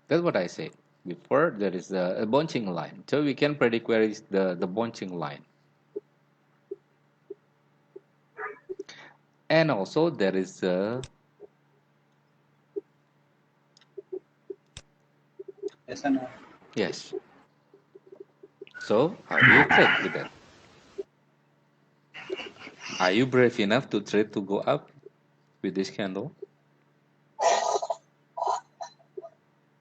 that's what I say. Before there is a bunching line, so we can predict where is the bunching line. And also there is a, SNR. yes. So how do you trade with that? Are you brave enough to trade to go up with this candle?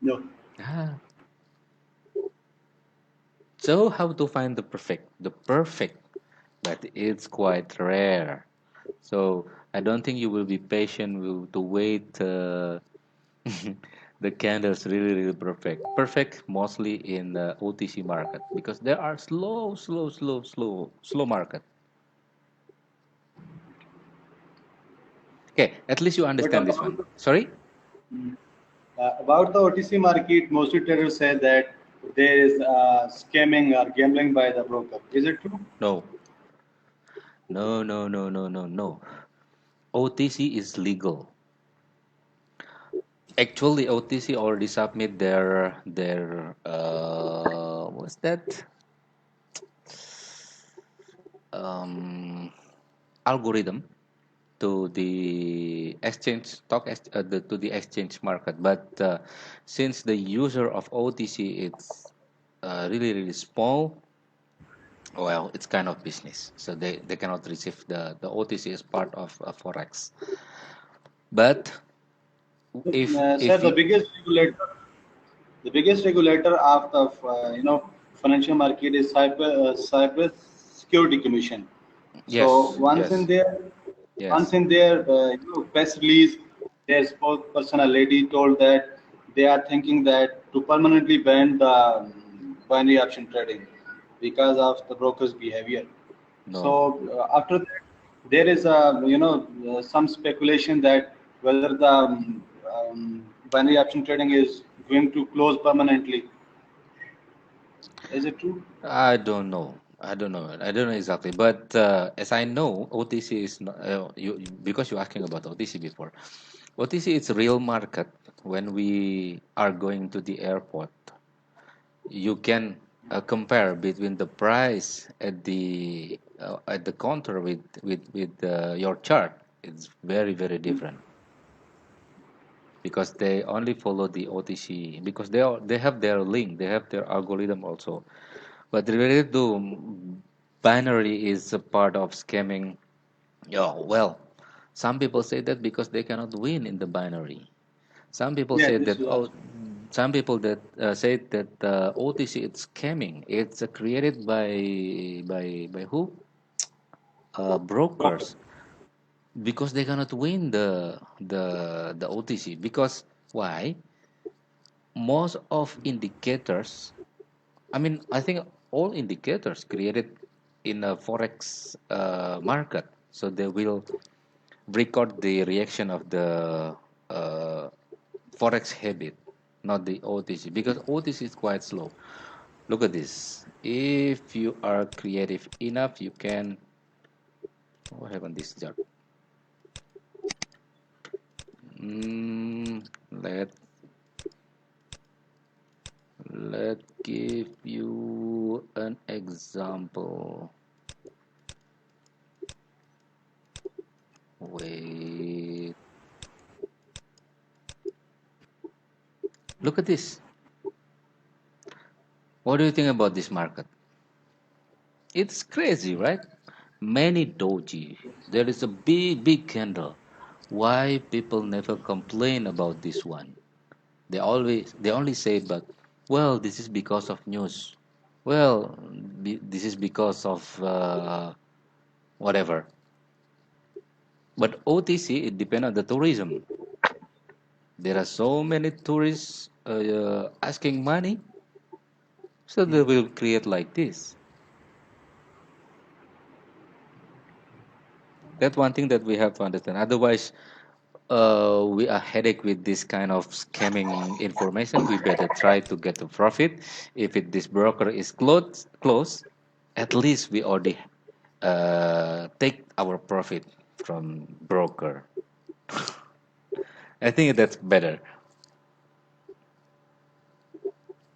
No. Ah. So how to find the perfect? The perfect, but it's quite rare. So I don't think you will be patient to wait the candles really really perfect. Perfect mostly in the OTC market, because there are slow market. Okay, at least you But understand this one. Sorry? about the OTC market, mostly traders say that there is scamming or gambling by the broker. Is it true? No. No, no, no, no, no, no. OTC is legal. Actually, OTC already submit their what's that? Um, Algorithm to the exchange to the exchange market. But since the user of OTC it's really really small, well, it's kind of business, so they cannot receive the OTC as part of forex. But Sir, if you, the biggest regulator of the financial market is Cyber Security Commission. So yes, once in yes, there, once yes, in their press release, their spokesperson, a lady, told that they are thinking that to permanently ban the binary option trading because of the broker's behavior. So no. after that, there is a some speculation that whether the binary option trading is going to close permanently. Is it true? I don't know. I don't know. I don't know exactly. But as I know, OTC is not, because you're asking about OTC before. OTC is real market. When we are going to the airport, you can compare between the price at the counter with your chart, it's very different because they only follow the OTC because they have their link, they have their algorithm also. But related to binary is a part of scamming. Yeah, well, some people say that because they cannot win in the binary. Some people Yeah, say this that is also. some people that say that OTC it's scamming. It's created by who? Broker. Brokers because they cannot win the OTC because why? Most of indicators. I mean, I think all indicators created in a forex market, so they will record the reaction of the uh, forex habit, not the OTC, because OTC is quite slow. Look at this. If you are creative enough, you can. What happened this chart? Mm, let let give you an example. Wait. Look at this. What do you think about this market? It's crazy, right? Many doji. There is a big candle. Why people never complain about this one? They only say, but well, this is because of news. Well, this is because of whatever. But OTC it depends on the tourism. There are so many tourists asking money, so they will create like this. That's one thing that we have to understand. Otherwise, we are headache with this kind of scamming information. We better try to get a profit. If this broker is closed, at least we already take our profit from broker. I think that's better.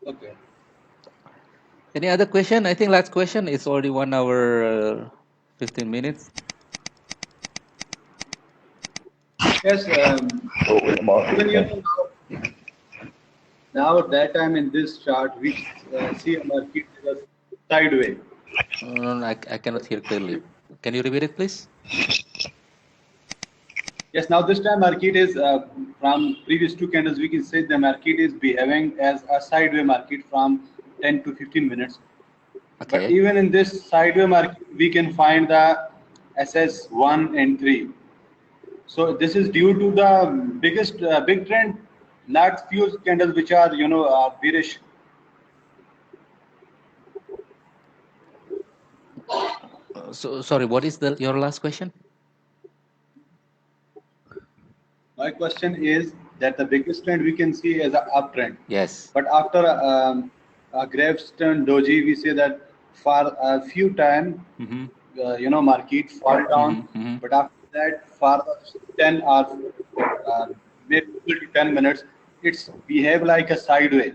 Okay. Any other question? I think last question. It's already 1 hour, 15 minutes. Yes, even now at that time in this chart, we see a market is a sideways. I cannot hear clearly. Can you repeat it, please? Yes, now this time market is from previous two candles, we can say the market is behaving as a sideways market from 10 to 15 minutes. But Okay. even in this sideways market, we can find the SS1 and 3. So this is due to the biggest big trend, not few candles which are bearish. So sorry. What is the your last question? My question is that the biggest trend we can see is an uptrend, Yes. but after a gravestone doji, we say that for a few time, Mm-hmm. market fall down, Mm-hmm. but after that, for the 10 or maybe 10 minutes, it's behave like a sideway.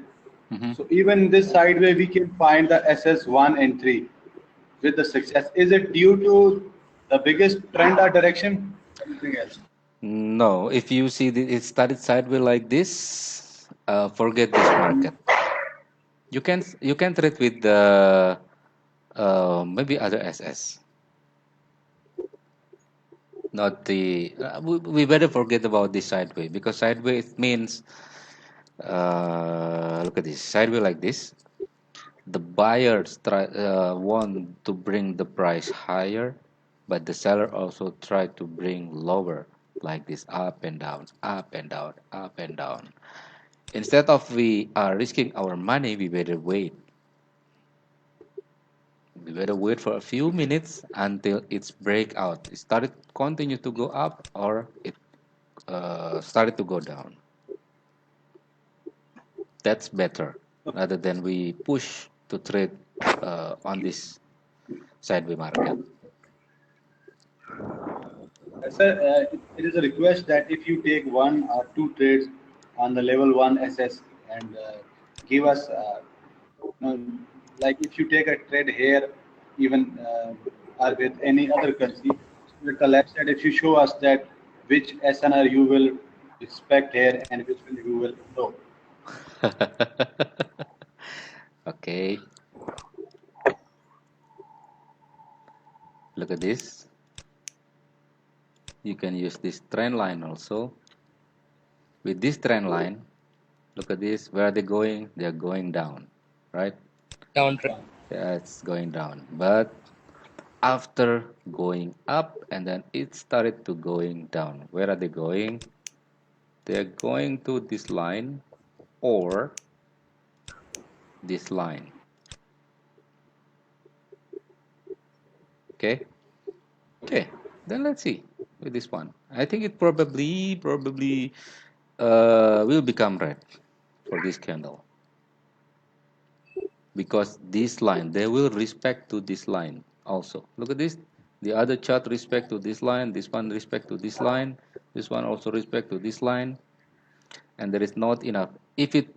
Mm-hmm. So even this sideway, we can find the SS1 and 3 with the success. Is it due to the biggest trend or direction? Something else. No, if you see it started sideways like this, forget this market. You can trade with the maybe other SS, not the. We better forget about this sideways because sideways means look at this sideways like this. The buyers want to bring the price higher, but the seller also try to bring lower, like this up and down, up and down, up and down. Instead of we are risking our money, we better wait. We better wait for a few minutes until it's breakout. It started continue to go up or it started to go down. That's better rather than we push to trade on this sideway market. Sir, it is a request that if you take one or two trades on the level one SS and give us, you know, like if you take a trade here, even or with any other currency, so at the left side, if you show us that which SNR you will respect here and which will you will ignore. Okay, look at this. You can use this trend line also. With this trend line, look at this. Where are they going? They're going down, right? Downtrend. Yeah, it's going down. But after going up, and then it started to going down. Where are they going? They're going to this line or this line. Okay. Okay. Then let's see with this one. I think it probably will become red for this candle, because this line, they will respect to this line also. Look at this. The other chart respect to this line. This one respect to this line. This one also respect to this line. And there is not enough. If it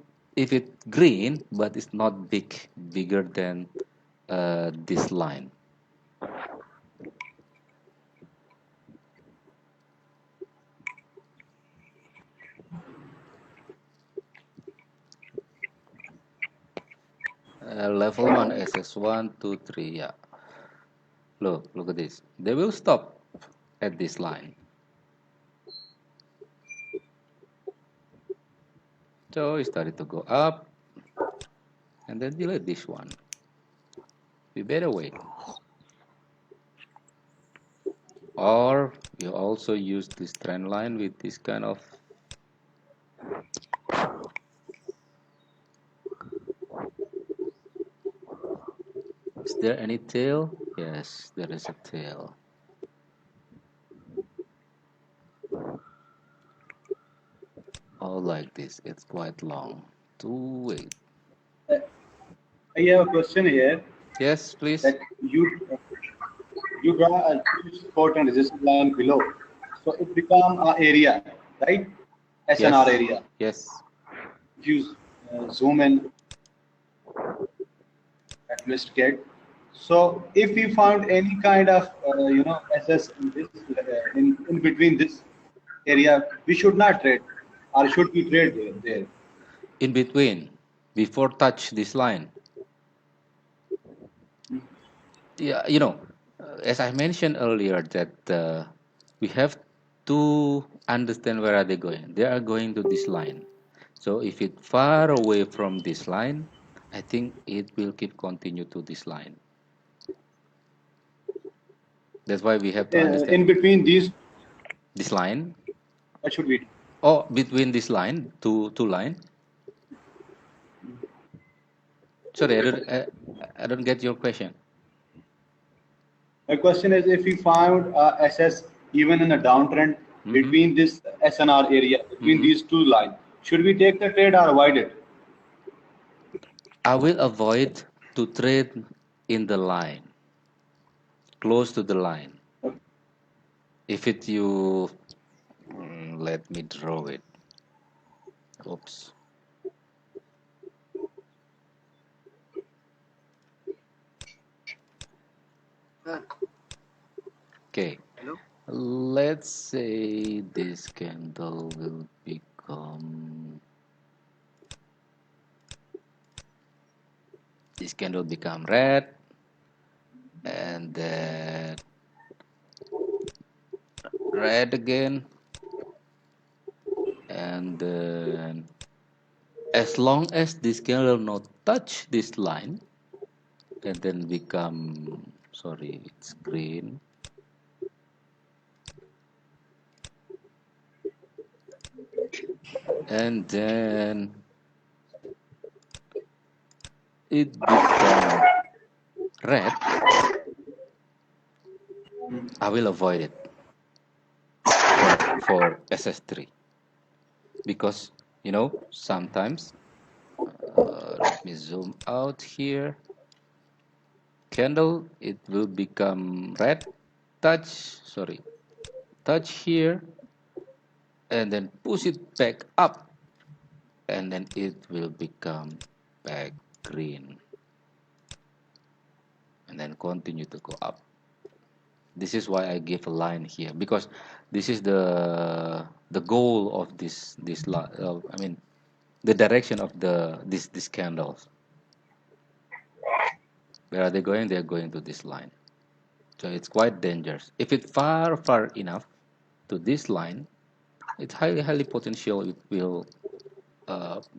green, but it's not bigger than this line. Level 1 SS 1 2 3. Yeah, look at this. They will stop at this line. So it started to go up, and then delete this one. We better wait. Or you also use this trend line with this kind of. Is there any tail? Yes, there is a tail. All like this. It's quite long. 2 8. I have a question here Yes, please. that you draw a two support and resistance line below, so it become a area, right? SNR Yes. area. Yes. If you zoom in, at least get. So if we found any kind of SS in this in between this area, we should not trade, or should we trade there? In between, before touch this line. Yeah, as I mentioned earlier, that we have to understand where are they going. They are going to this line. So if it far away from this line, I think it will keep continue to this line. That's why we have to understand In between these, this line. what should we do? Oh, between this line, two line. Sorry, I don't get your question. My question is, if we found SS even in a downtrend between this SNR area, between these two lines, should we take the trade or avoid it? I will avoid to trade in the line, close to the line. If it you, let me draw it. Oops. Okay. Hello? Let's say this candle will become. This candle become red, and then red again, and then as long as this candle not touch this line, and then become, sorry, it's green, and then it become red, I will avoid it for SS3, because sometimes, let me zoom out here. Candle, it will become red, touch here, and then push it back up, and then it will become back green. and then continue to go up. This is why I give a line here, because this is the goal of this I mean the direction of these candles. Where are they going? They're going to this line. So it's quite dangerous. If it's far enough to this line, it's highly potential. It will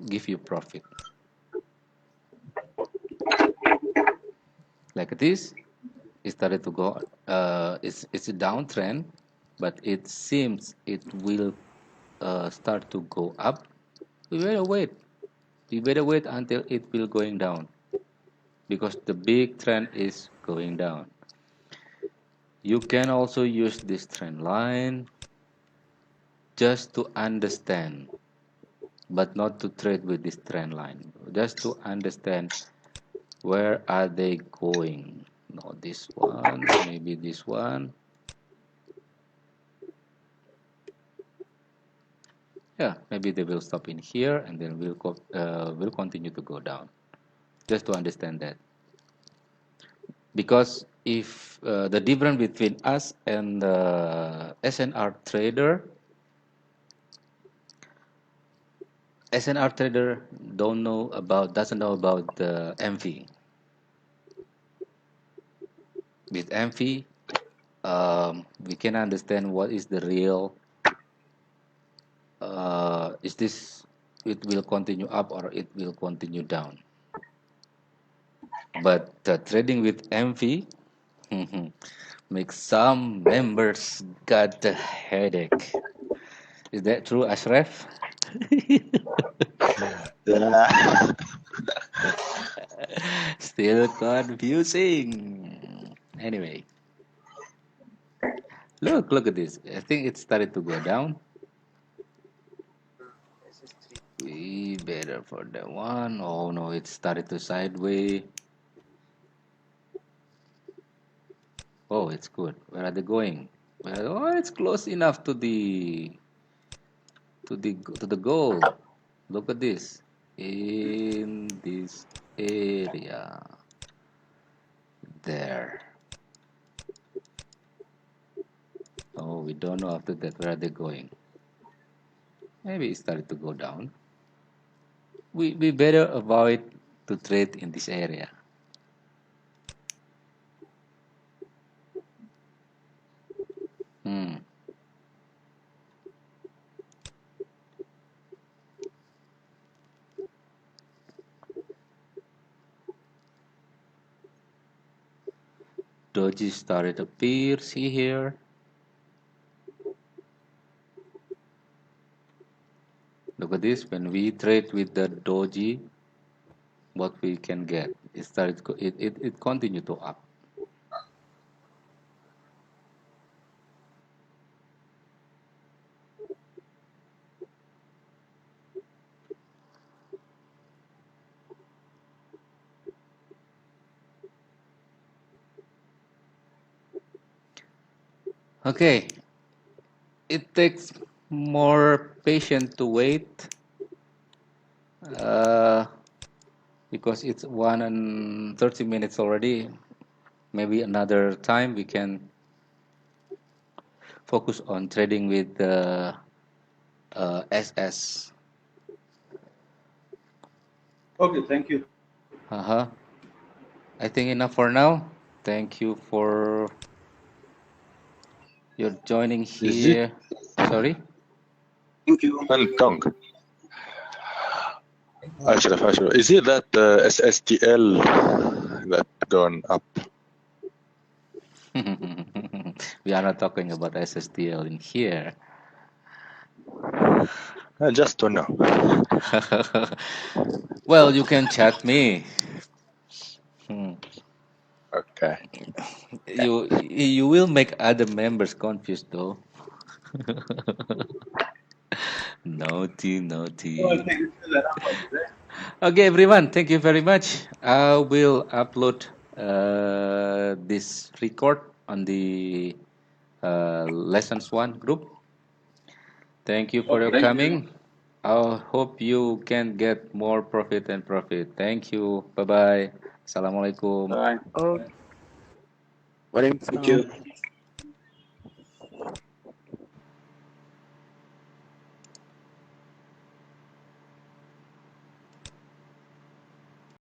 give you profit. Like this, it started to go. It's a downtrend, but it seems it will start to go up. We better wait. We better wait until it will going down, because the big trend is going down. You can also use this trend line just to understand, but not to trade with this trend line. Just to understand where are they going. No, this one, maybe this one. Yeah, maybe they will stop in here and then will continue to go down. Just to understand that. Because if the difference between us and the SNR trader, SNR trader doesn't know about the MV. With MV, we can understand what is the real. Is this it will continue up or it will continue down? But trading with MV makes some members got a headache. Is that true, Ashraf? Yeah. Still confusing. Anyway, look at this. I think it started to go down. We better for that one. Oh no, it started to sideways. Oh, it's good. Where are they going? Oh, it's close enough to the goal. Look at this. In this area. There. Oh, we don't know after that where are they going. Maybe it started to go down. We better avoid to trade in this area. Hmm. Doji started to appear. See here. Look at this. When we trade with the doji, what we can get. It continued to up. Okay, it takes more patience to wait uh, because it's 1 and 30 minutes already. Maybe another time we can focus on trading with the SS. Okay, thank you. Uh-huh. I think enough for now. Thank you for your joining Is it here. Sorry? Thank you. Tongue? Ashraf. Is it that SSTL that gone up? We are not talking about SSTL in here. Just to know. Well, you can chat me. Hmm. Okay. You will make other members confused though. Naughty, Oh, I naughty. think it's still around, right? Okay, everyone, thank you very much. I will upload this record on the lessons one group. Thank you for your Okay, thank you. coming. I hope you can get more profit and profit. Thank you. Bye bye. Assalamualaikum. Bye. Oh, Walaikum Thank salam. you.